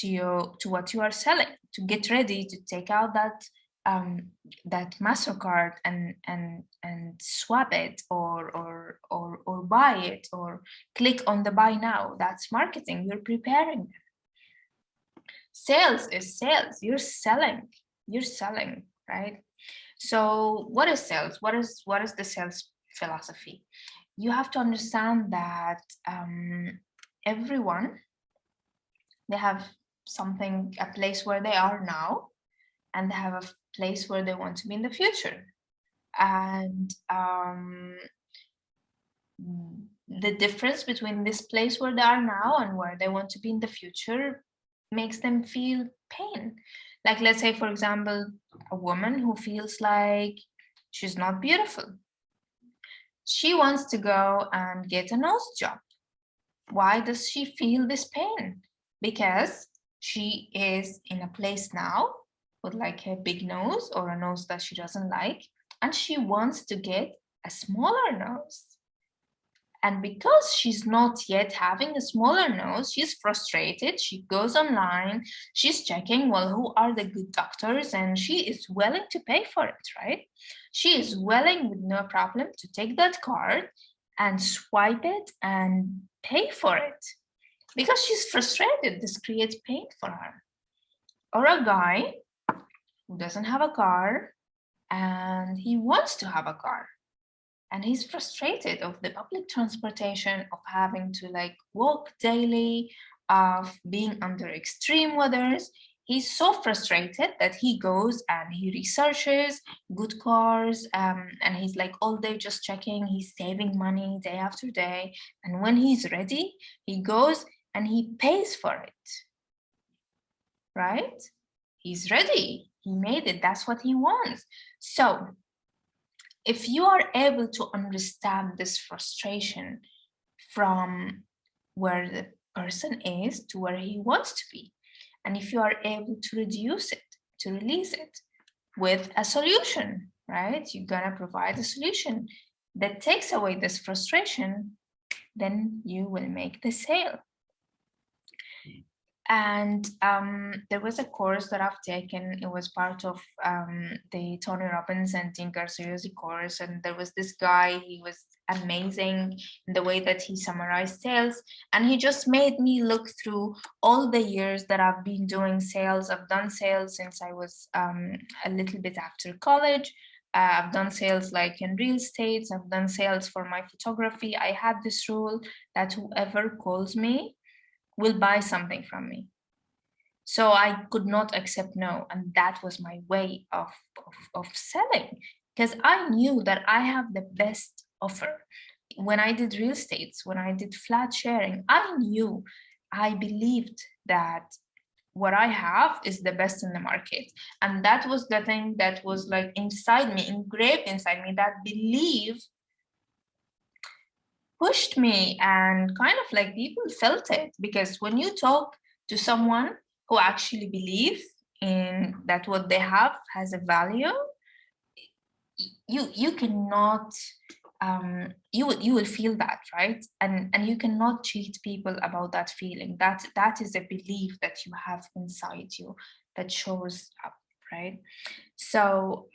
to what you are selling, to get ready to take out that MasterCard and swap it or buy it or click on the buy now. That's marketing. You're preparing them. Sales is sales. You're selling, right? So what is sales? What is the sales philosophy? You have to understand that everyone, they have something, a place where they are now, and they have a place where they want to be in the future. And the difference between this place where they are now and where they want to be in the future makes them feel pain. Like, let's say, for example, a woman who feels like she's not beautiful. She wants to go and get a nose job. Why does she feel this pain? Because she is in a place now with like a big nose or a nose that she doesn't like, and she wants to get a smaller nose. And because she's not yet having a smaller nose, she's frustrated. She goes online, she's checking, well, who are the good doctors? And she is willing to pay for it, right? She is willing with no problem to take that card and swipe it and pay for it because she's frustrated. This creates pain for her. Or a guy who doesn't have a car and he wants to have a car. And he's frustrated of the public transportation, of having to like walk daily, of being under extreme weathers. He's so frustrated that he goes and he researches good cars, and he's like all day just checking. He's saving money day after day. And when he's ready, he goes and he pays for it, right? He's ready. He made it. That's what he wants. So if you are able to understand this frustration from where the person is to where he wants to be, and if you are able to reduce it, to release it with a solution, right? You're gonna provide a solution that takes away this frustration, then you will make the sale. And there was a course that I've taken. It was part of the Tony Robbins and Dean Garcia's course. And there was this guy, he was amazing in the way that he summarized sales. And he just made me look through all the years that I've been doing sales. I've done sales since I was a little bit after college. I've done sales like in real estate. I've done sales for my photography. I had this rule that whoever calls me will buy something from me. So I could not accept no. And that was my way of selling, because I knew that I have the best offer. When I did real estate, when I did flat sharing, I knew, I believed that what I have is the best in the market. And that was the thing that was like inside me, engraved inside me, that belief pushed me, and kind of like people felt it, because when you talk to someone who actually believes in that what they have has a value, you cannot you will feel that, right? And you cannot cheat people about that feeling. That is a belief that you have inside you that shows up, right? So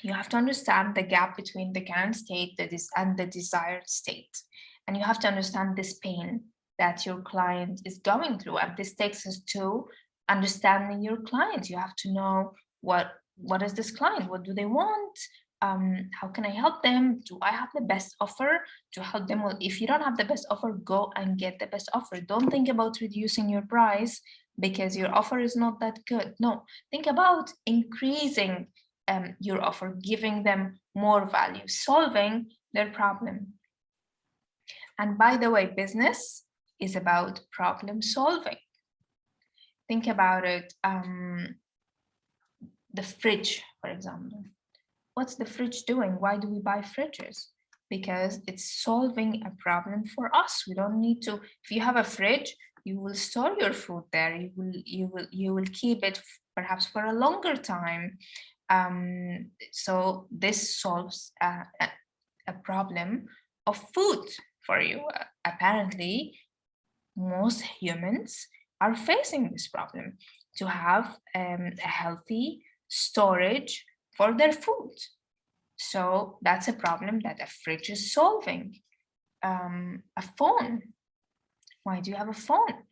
you have to understand the gap between the current state and the desired state. And you have to understand this pain that your client is going through. And this takes us to understanding your client. You have to know what is this client? What do they want? How can I help them? Do I have the best offer to help them? Well, if you don't have the best offer, go and get the best offer. Don't think about reducing your price because your offer is not that good. No, think about increasing your offer, giving them more value, solving their problem. And by the way, business is about problem solving. Think about it. The fridge, for example. What's the fridge doing? Why do we buy fridges? Because it's solving a problem for us. We don't need to. If you have a fridge, you will store your food there. You will keep it perhaps for a longer time. So this solves a problem of food for you. Apparently, most humans are facing this problem, to have a healthy storage for their food. So that's a problem that a fridge is solving. A phone. Why do you have a phone?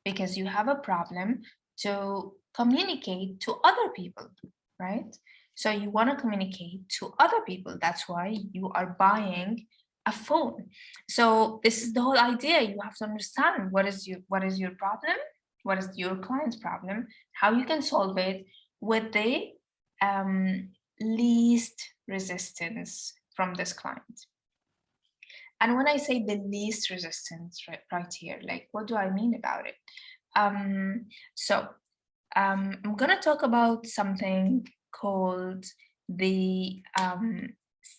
Because you have a problem to communicate to other people, right? So you want to communicate to other people. That's why you are buying a phone. So this is the whole idea. You have to understand what is your problem, what is your client's problem, how you can solve it with the least resistance from this client. And when I say the least resistance right here, like what do I mean about it? I'm gonna talk about something called the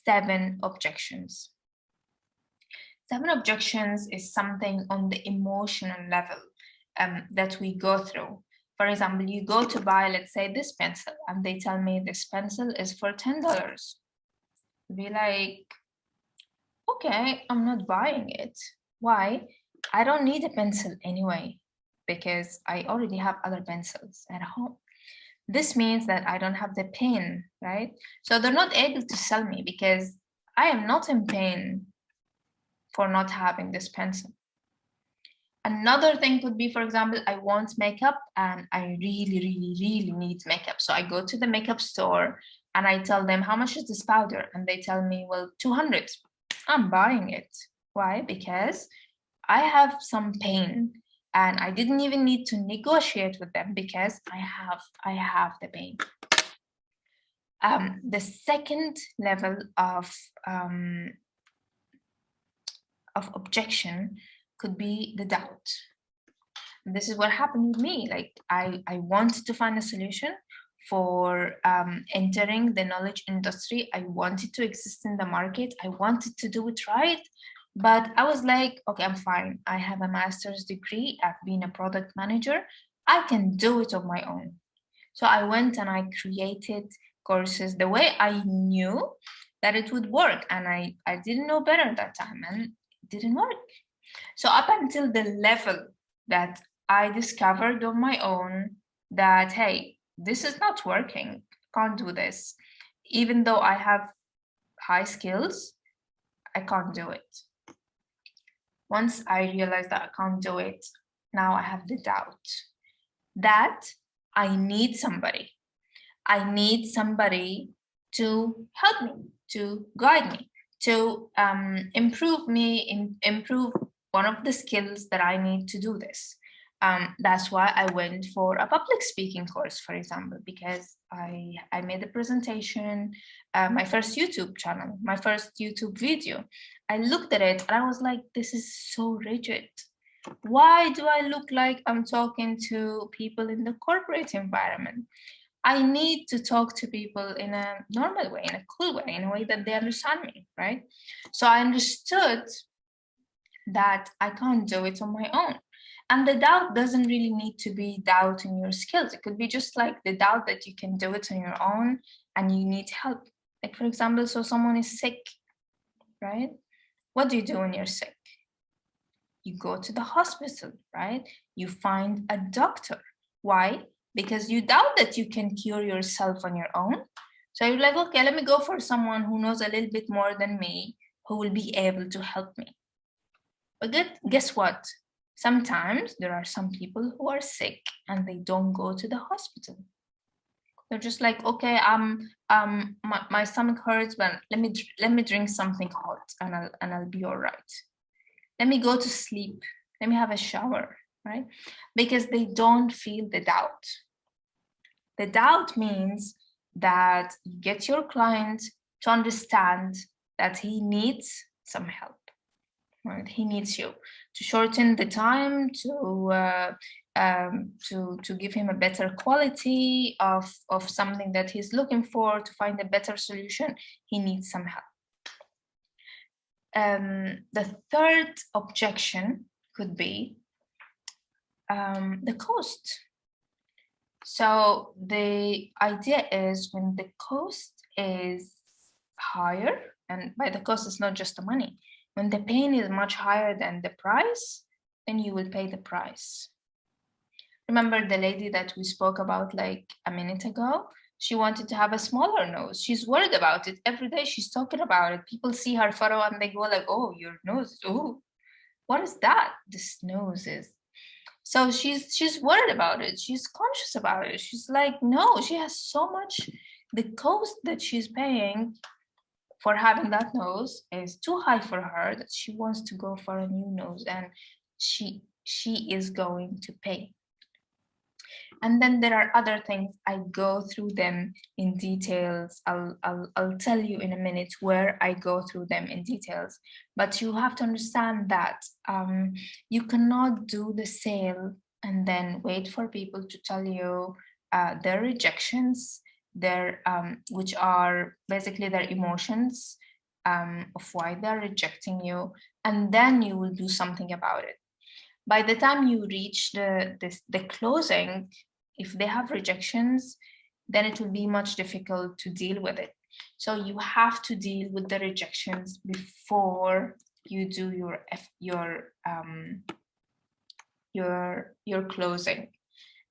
7 objections. 7 objections is something on the emotional level that we go through. For example, you go to buy, let's say, this pencil, and they tell me this pencil is for $10. Be like, okay, I'm not buying it. Why? I don't need a pencil anyway, because I already have other pencils at home. This means that I don't have the pen, right? So they're not able to sell me because I am not in pain for not having this pencil. Another thing could be, for example, I want makeup and I really need makeup. So I go to the makeup store and I tell them, how much is this powder? And they tell me, well, 200. I'm buying it. Why? Because I have some pain and I didn't even need to negotiate with them because I have the pain. The second level of objection could be the doubt. This is what happened with me. Like I wanted to find a solution for entering the knowledge industry. I wanted to exist in the market. I wanted to do it right. But I was like, okay, I'm fine. I have a master's degree. I've been a product manager. I can do it on my own. So I went and I created courses the way I knew that it would work. And I didn't know better at that time, and it didn't work. So up until the level that I discovered on my own that, hey, this is not working, can't do this. Even though I have high skills, I can't do it. Once I realized that I can't do it, now I have the doubt that I need somebody. I need somebody to help me, to guide me, to improve me, improve one of the skills that I need to do this. That's why I went for a public speaking course, for example, because I made a presentation, my first YouTube channel, my first YouTube video. I looked at it and I was like, this is so rigid. Why do I look like I'm talking to people in the corporate environment? I need to talk to people in a normal way, in a cool way, in a way that they understand me, right? So I understood that I can't do it on my own. And the doubt doesn't really need to be doubt in your skills. It could be just like the doubt that you can do it on your own and you need help. Like, for example, so someone is sick, right? What do you do when you're sick? You go to the hospital, right? You find a doctor. Why? Because you doubt that you can cure yourself on your own. So you're like, okay, let me go for someone who knows a little bit more than me, who will be able to help me. But guess what? Sometimes there are some people who are sick and they don't go to the hospital. They're just like, okay, my stomach hurts, but let me drink something hot and I'll be all right. Let me go to sleep. Let me have a shower, right? Because they don't feel the doubt. The doubt means that you get your client to understand that he needs some help. Right? He needs you to shorten the time, to give him a better quality of something that he's looking for, to find a better solution. He needs some help. The third objection could be the cost. So the idea is when the cost is higher, and by the cost it's not just the money, when the pain is much higher than the price, then you will pay the price. Remember the lady that we spoke about like a minute ago? She wanted to have a smaller nose. She's worried about it. Every day she's talking about it. People see her photo and they go like, oh, your nose, oh, what is that? This nose is. So she's worried about it. She's conscious about it. She's like, no, she has so much. The cost that she's paying for having that nose is too high for her that she wants to go for a new nose, and she is going to pay. And then there are other things. I go through them in details. I'll tell you in a minute where I go through them in details. But you have to understand that you cannot do the sale and then wait for people to tell you their rejections, their which are basically their emotions of why they're rejecting you, and then you will do something about it. By the time you reach the closing, if they have rejections, then it will be much difficult to deal with it. So you have to deal with the rejections before you do your closing.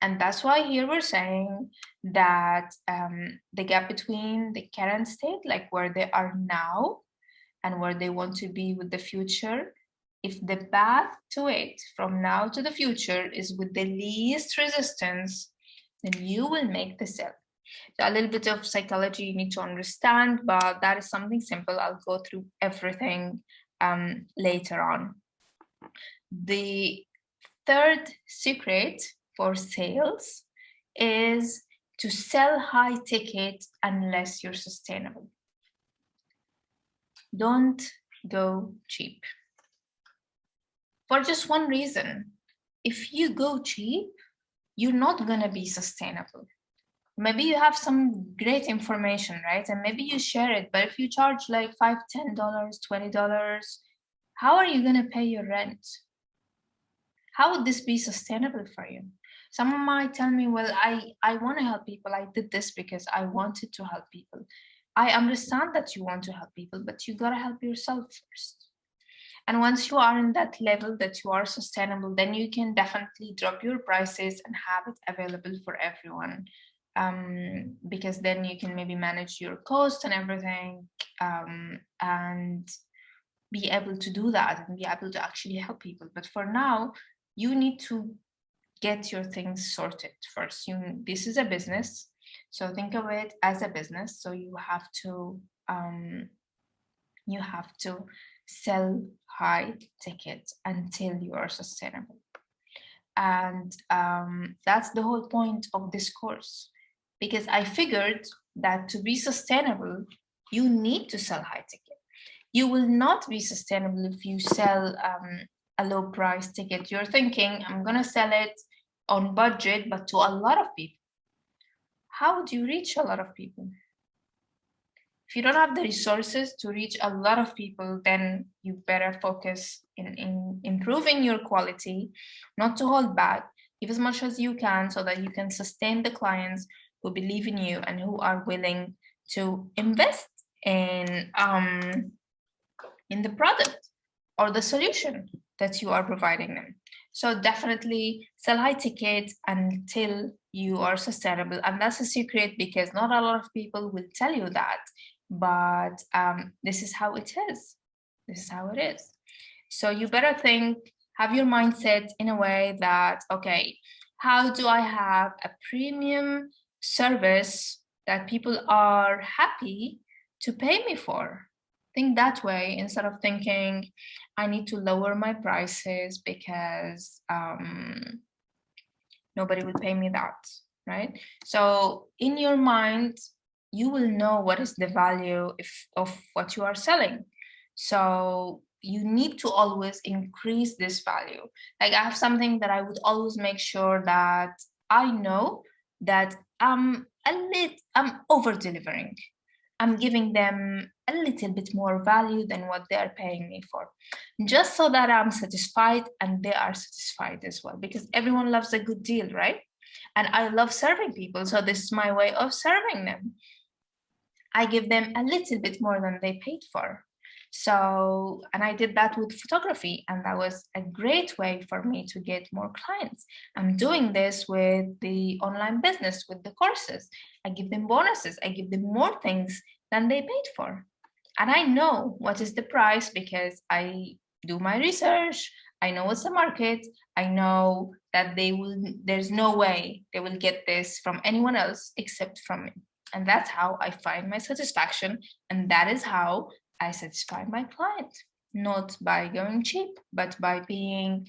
And that's why here we're saying that the gap between the current state, like where they are now, and where they want to be with the future, if the path to it from now to the future is with the least resistance, then you will make the sale. So a little bit of psychology you need to understand, but that is something simple. I'll go through everything later on. The third secret for sales is to sell high ticket unless you're sustainable. Don't go cheap. For just one reason. If you go cheap, you're not going to be sustainable. Maybe you have some great information, right? And maybe you share it, but if you charge like $5, $10, $20, how are you going to pay your rent? How would this be sustainable for you? Someone might tell me, well, I want to help people. I did this because I wanted to help people. I understand that you want to help people, but you got to help yourself first. And once you are in that level that you are sustainable, then you can definitely drop your prices and have it available for everyone. Because then you can maybe manage your cost and everything, and be able to do that and be able to actually help people. But for now, you need to get your things sorted first. This is a business, so think of it as a business. So you have to sell high tickets until you are sustainable. And that's the whole point of this course, because I figured that to be sustainable, you need to sell high ticket. You will not be sustainable if you sell a low price ticket. You're thinking, I'm going to sell it on budget, but to a lot of people. How would you reach a lot of people? If you don't have the resources to reach a lot of people, then you better focus in improving your quality, not to hold back. Give as much as you can so that you can sustain the clients who believe in you and who are willing to invest in the product or the solution that you are providing them. So definitely sell high ticket until you are sustainable. And that's a secret, because not a lot of people will tell you that. But this is how it is. This is how it is. So you better have your mindset in a way that, okay, how do I have a premium service that people are happy to pay me for? Think that way instead of thinking I need to lower my prices because nobody will pay me that, right? So in your mind, you will know what is the value of what you are selling. So you need to always increase this value. Like I have something that I would always make sure that I know that I'm over delivering. I'm giving them a little bit more value than what they are paying me for, just so that I'm satisfied and they are satisfied as well, because everyone loves a good deal, right? And I love serving people, so this is my way of serving them. I give them a little bit more than they paid for. So, and I did that with photography, and that was a great way for me to get more clients. I'm doing this with the online business, with the courses. I give them bonuses, I give them more things than they paid for. And I know what is the price because I do my research. I know what's the market. I know that there's no way they will get this from anyone else except from me. And that's how I find my satisfaction. And that is how I satisfy my client, not by going cheap, but by being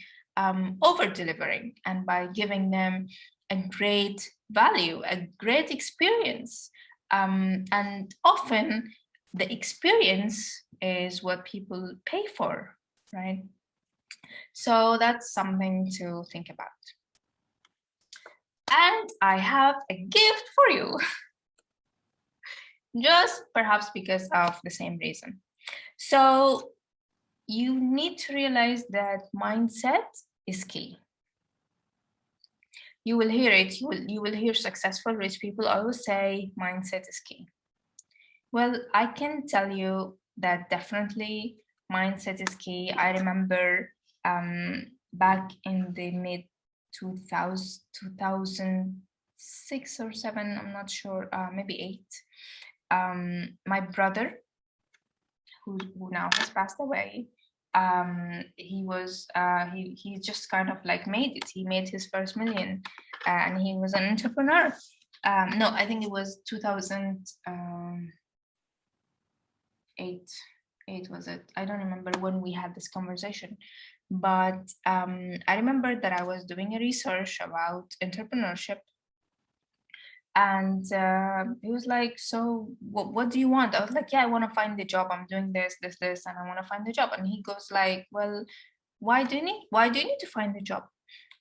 over delivering and by giving them a great value, a great experience. And often the experience is what people pay for, right? So that's something to think about. And I have a gift for you, just perhaps because of the same reason. So you need to realize that mindset is key. You will hear it, you will hear successful rich people always say mindset is key. Well, I can tell you that definitely mindset is key. I remember back in the mid 2006 or 7, I'm not sure, maybe 8. My brother, who now has passed away, he just kind of like made it. He made his first million, and he was an entrepreneur. No, I think it was 2008. Eight was it? I don't remember when we had this conversation, but I remember that I was doing a research about entrepreneurship. And he was like, so what do you want? I was like, yeah, I want to find the job. I'm doing this, and I want to find the job. And he goes like, well, why do you need to find the job?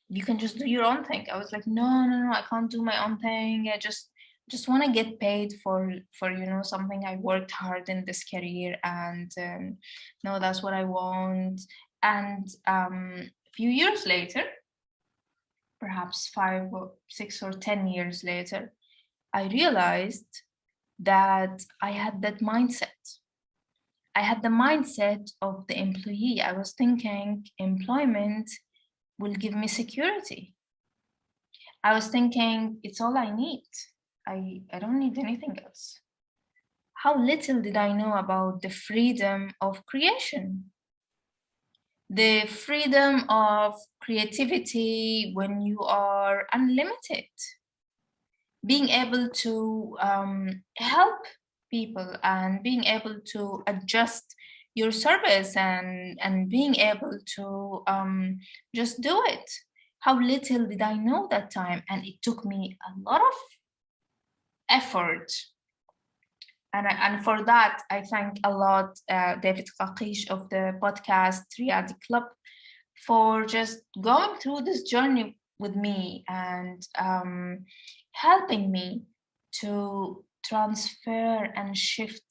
You can just do your own thing. I was like, no, I can't do my own thing. I just want to get paid for something I worked hard in this career, and no, that's what I want. And a few years later, perhaps 5 or 6 or 10 years later, I realized that I had that mindset. I had the mindset of the employee. I was thinking employment will give me security. I was thinking it's all I need. I don't need anything else. How little did I know about the freedom of creation? The freedom of creativity when you are unlimited. Being able to help people and being able to adjust your service and being able to just do it. How little did I know that time? And it took me a lot of effort. And for that, I thank a lot David Qaqish of the podcast Riyadi Club for just going through this journey with me and helping me to transfer and shift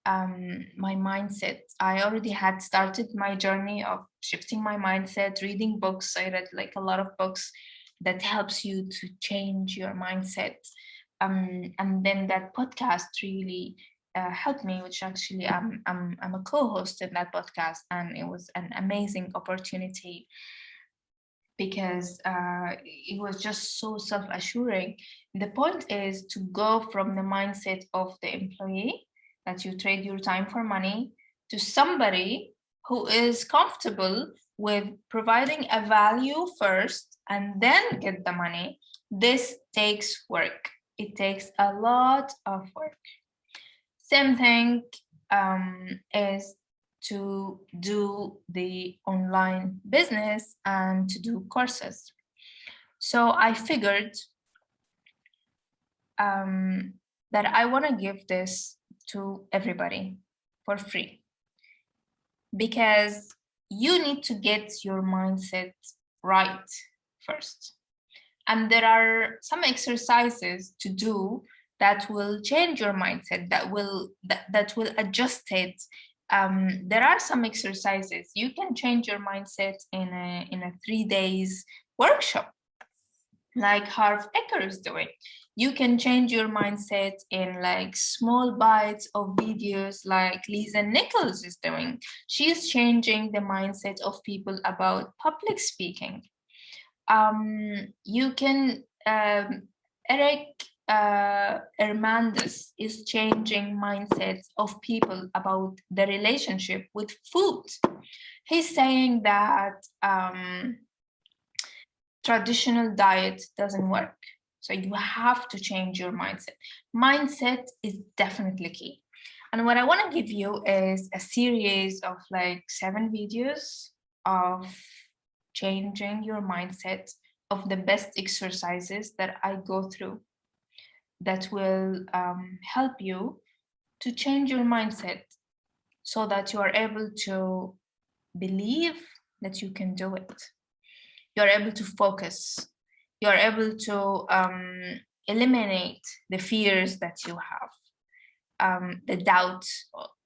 my mindset. I already had started my journey of shifting my mindset, reading books. I read like a lot of books that helps you to change your mindset. And then that podcast really helped me, which actually I'm a co-host in that podcast, and it was an amazing opportunity because it was just so self-assuring. The point is to go from the mindset of the employee, that you trade your time for money, to somebody who is comfortable with providing a value first and then get the money. This takes work. It takes a lot of work. Same thing is to do the online business and to do courses. So I figured that I want to give this to everybody for free, because you need to get your mindset right first. And there are some exercises to do that will change your mindset, that will adjust it. There are some exercises. You can change your mindset in a 3 days workshop. like Harv Eker is doing. You can change your mindset in like small bites of videos like Lisa Nichols is doing. She's changing the mindset of people about public speaking. You can, Eric Hernandez is changing mindsets of people about the relationship with food. He's saying that traditional diet doesn't work. So you have to change your mindset. Mindset is definitely key. And what I want to give you is a series of like 7 videos of changing your mindset, of the best exercises that I go through that will help you to change your mindset so that you are able to believe that you can do it. You're able to focus. You're able to eliminate the fears that you have, the doubt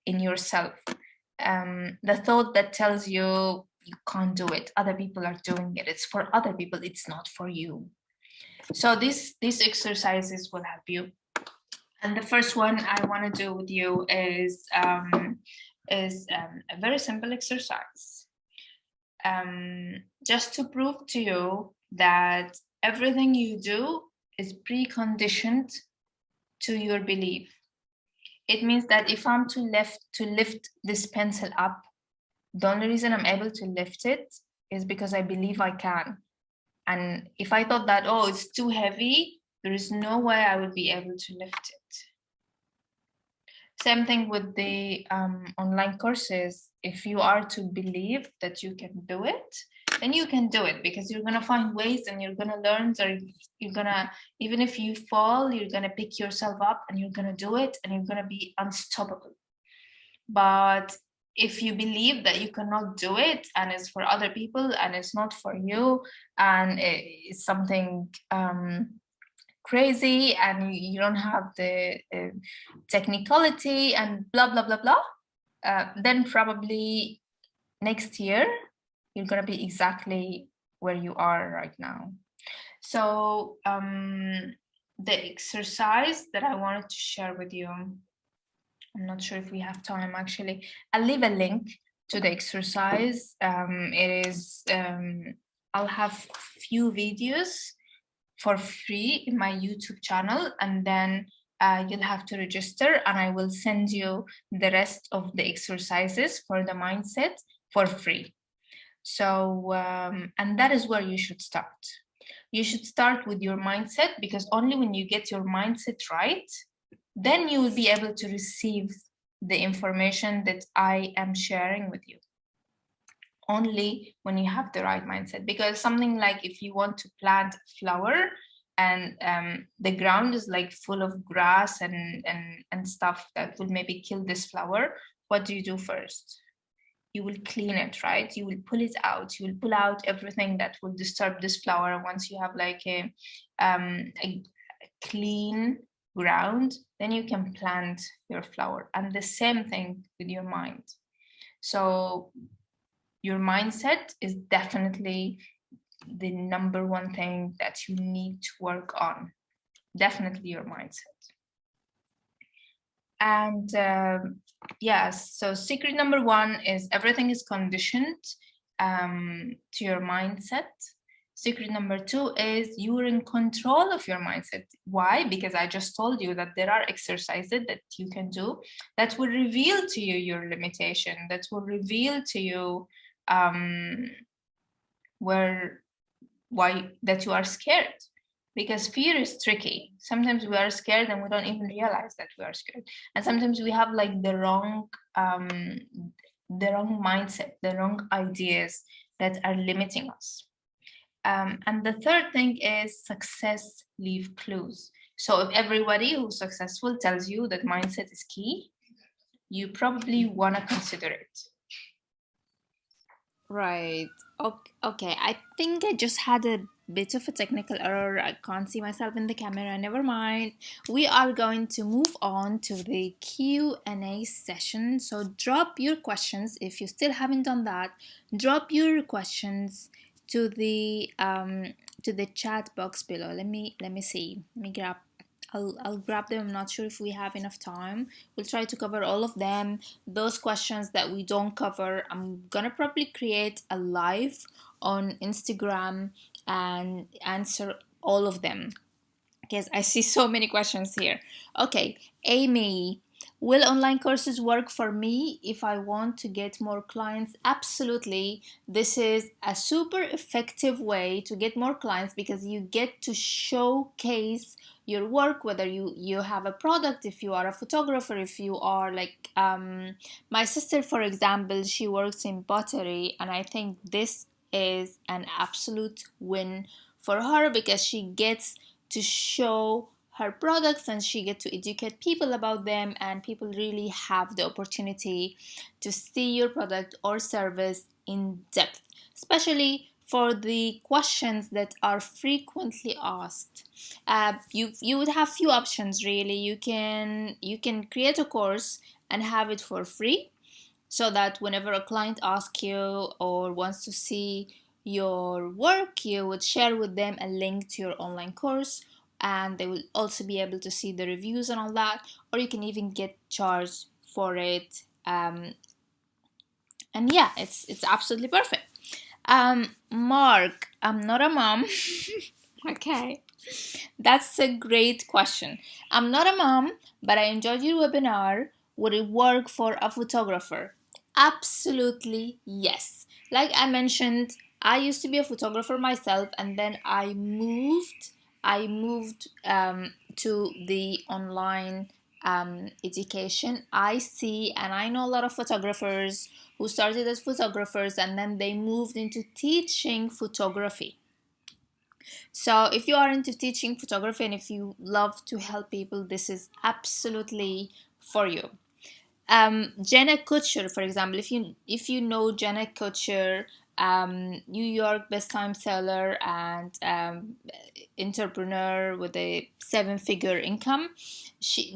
in yourself, the thought that tells you you can't do it. Other people are doing it. It's for other people. It's not for you. So these exercises will help you. And the first one I want to do with you is a very simple exercise. Just to prove to you that everything you do is preconditioned to your belief. It means that if I'm to lift this pencil up, the only reason I'm able to lift it is because I believe I can. And if I thought that, oh, it's too heavy, there is no way I would be able to lift it. Same thing with the online courses. If you are to believe that you can do it, then you can do it, because you're gonna find ways and you're gonna learn. So you're gonna, even if you fall, you're gonna pick yourself up and you're gonna do it and you're gonna be unstoppable. But if you believe that you cannot do it and it's for other people and it's not for you and it's something crazy and you don't have the technicality and blah blah blah blah, then probably next year you're going to be exactly where you are right now. So the exercise that I wanted to share with you, I'm not sure if we have time actually. I'll leave a link to the exercise. It is I'll have few videos for free in my YouTube channel, and then you'll have to register and I will send you the rest of the exercises for the mindset for free. So, and that is where you should start. You should start with your mindset, because only when you get your mindset right, then you will be able to receive the information that I am sharing with you. Only when you have the right mindset. Because something like if you want to plant flower and the ground is like full of grass and stuff that will maybe kill this flower, what do you do first? You will clean it, right? You will pull it out. You will pull out everything that will disturb this flower. Once you have like a clean ground, then you can plant your flower. And the same thing with your mind. So your mindset is definitely the number one thing that you need to work on. Definitely your mindset. And yes, so secret number 1 is everything is conditioned to your mindset. Secret number 2 is you're in control of your mindset. Why? Because I just told you that there are exercises that you can do that will reveal to you your limitation, that will reveal to you why that you are scared. Because fear is tricky. Sometimes we are scared and we don't even realize that we are scared. And sometimes we have like the wrong mindset, the wrong ideas that are limiting us. And the third thing is success leave clues. So if everybody who's successful tells you that mindset is key, you probably want to consider it. Right. Okay. I think I just had a bit of a technical error. I can't see myself in the camera. Never mind. We are going to move on to the Q&A session. So drop your questions if you still haven't done that. Drop your questions to the chat box below. Let me see. Let me grab. I'll grab them. I'm not sure if we have enough time. We'll try to cover all of them. Those questions that we don't cover, I'm gonna probably create a live on Instagram and answer all of them. Yes, I see so many questions here. Okay, Amy, will online courses work for me if I want to get more clients? Absolutely. This is a super effective way to get more clients because you get to showcase your work, whether you have a product, if you are a photographer, if you are like my sister, for example, she works in pottery, and I think this is an absolute win for her because she gets to show her products and she get to educate people about them, and people really have the opportunity to see your product or service in depth, especially for the questions that are frequently asked. You would have few options really. You can create a course and have it for free, so that whenever a client asks you or wants to see your work, you would share with them a link to your online course, and they will also be able to see the reviews and all that. Or you can even get charged for it, and yeah, it's absolutely perfect. Mark, I'm not a mom. Okay, that's a great question. I'm not a mom, but I enjoyed your webinar. Would it work for a photographer? Absolutely yes. Like I mentioned, I used to be a photographer myself, and then I moved to the online education. I see and I know a lot of photographers who started as photographers and then they moved into teaching photography. So if you are into teaching photography and if you love to help people, this is absolutely for you. Jenna Kutcher, for example, if you know Jenna Kutcher, New York best-time seller and entrepreneur with a seven-figure income,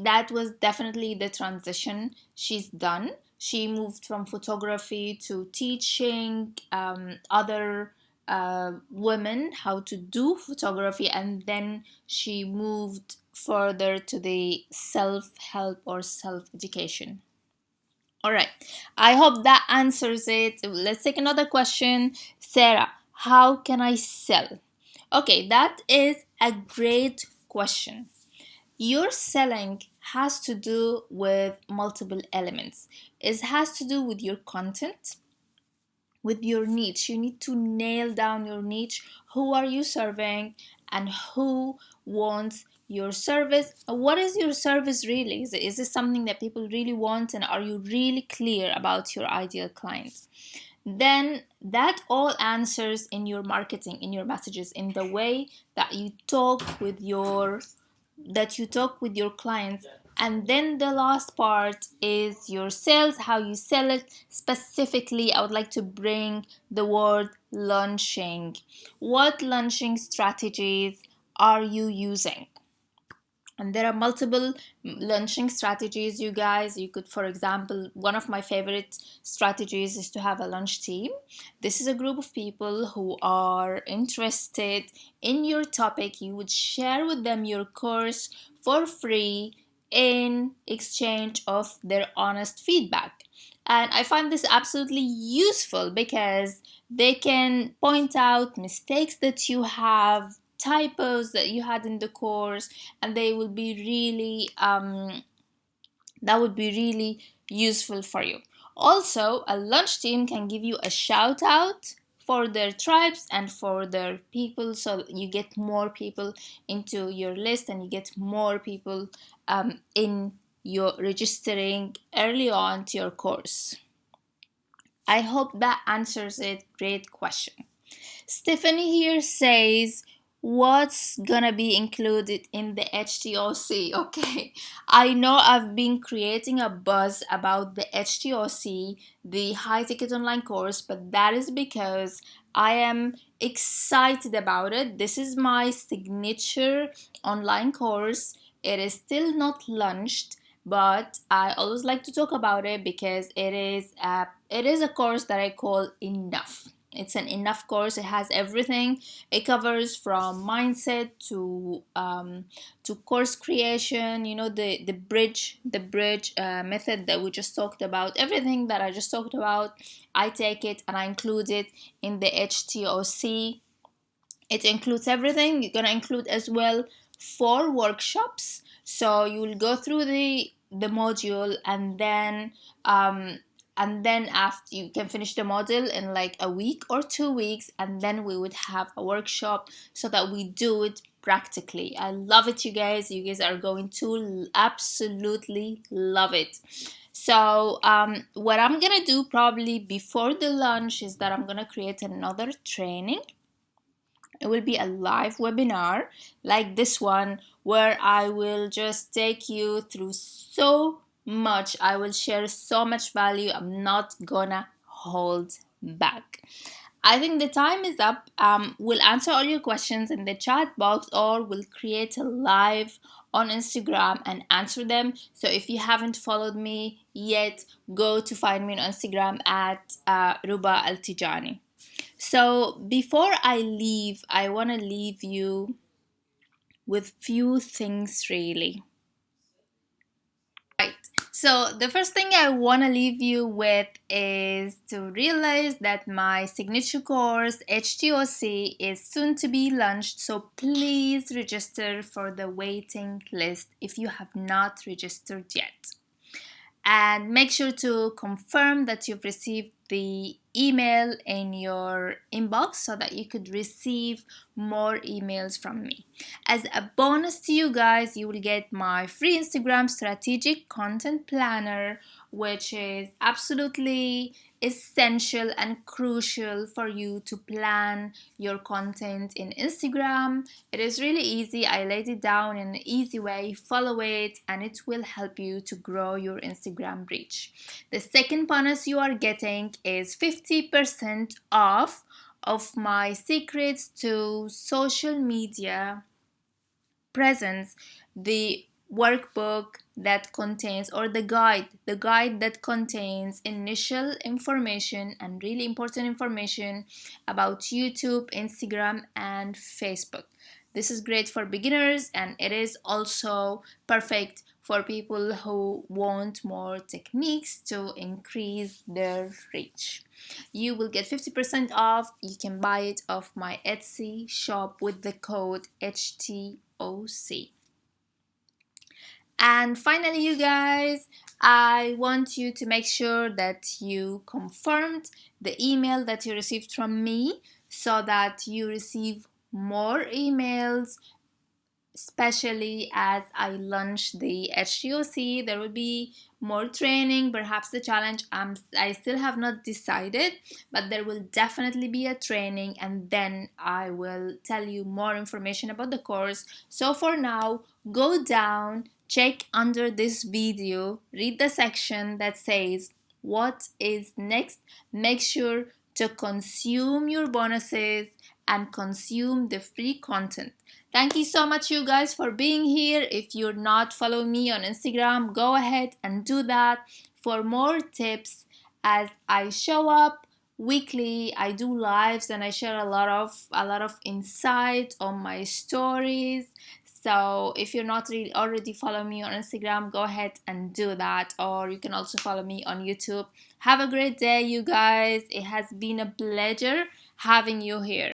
that was definitely the transition she's done. She moved from photography to teaching other women how to do photography, and then she moved further to the self-help or self-education. All right. I hope that answers it. Let's take another question. Sarah, how can I sell? Okay, that is a great question. Your selling has to do with multiple elements. It has to do with your content, with your niche. You need to nail down your niche. Who are you serving and who wants your service? What is your service really? Is it something that people really want, and are you really clear about your ideal clients? Then that all answers in your marketing, in your messages, in the way that you talk with your clients. And then the last part is your sales, how you sell it. Specifically, I would like to bring the word launching. What launching strategies are you using? And there are multiple launching strategies, you guys. You could, for example, one of my favorite strategies is to have a launch team. This is a group of people who are interested in your topic. You would share with them your course for free in exchange of their honest feedback. And I find this absolutely useful because they can point out mistakes that you have, typos that you had in the course, and they will be really that would be really useful for you. Also, a launch team can give you a shout out for their tribes and for their people, so you get more people into your list and you get more people in your registering early on to your course. I hope that answers it. Great question. Stephanie here says, what's gonna be included in the HTOC? Okay, I know I've been creating a buzz about the HTOC, the high ticket online course, but that is because I am excited about it. This is my signature online course. It is still not launched, but I always like to talk about it because it is a course that I call enough. It's an enough course. It has everything. It covers from mindset to course creation. You know, the bridge method that we just talked about. Everything that I just talked about, I take it and I include it in the HTOC. It includes everything. You're gonna include as well 4 workshops. So you will go through the module, um, and then after you can finish the module in like a week or 2 weeks, and then we would have a workshop so that we do it practically. I love it, you guys. You guys are going to absolutely love it. So what I'm gonna do probably before the lunch is that I'm gonna create another training. It will be a live webinar like this one, where I will just take you through so much. I will share so much value. I'm not gonna hold back. I think the time is up. We'll answer all your questions in the chat box, or we'll create a live on Instagram and answer them. So if you haven't followed me yet, go to find me on Instagram at Ruba Altijani. So before I leave, I want to leave you with few things really. Right. So the first thing I want to leave you with is to realize that my signature course HTOC is soon to be launched, so please register for the waiting list if you have not registered yet. And make sure to confirm that you've received the email in your inbox so that you could receive more emails from me. As a bonus to you guys, you will get my free Instagram strategic content planner, which is absolutely essential and crucial for you to plan your content in Instagram. It is really easy. I laid it down in an easy way. Follow it and it will help you to grow your Instagram reach. The second bonus you are getting is 50% off of my secrets to social media presence, the workbook that contains, or the guide that contains initial information and really important information about YouTube, Instagram, and Facebook. This is great for beginners, and it is also perfect for people who want more techniques to increase their reach. You will get 50% off. You can buy it off my Etsy shop with the code HTOC. And finally, you guys, I want you to make sure that you confirmed the email that you received from me so that you receive more emails, especially as I launch the HTOC. There will be more training, perhaps the challenge. I still have not decided, but there will definitely be a training, and then I will tell you more information about the course. So for now, go down, check under this video, read the section that says what is next. Make sure to consume your bonuses and consume the free content. Thank you so much, you guys, for being here. If you're not following me on Instagram, go ahead and do that for more tips. As I show up weekly, I do lives and I share a lot of insight on my stories. So if you're not really already following me on Instagram, go ahead and do that. Or you can also follow me on YouTube. Have a great day, you guys. It has been a pleasure having you here.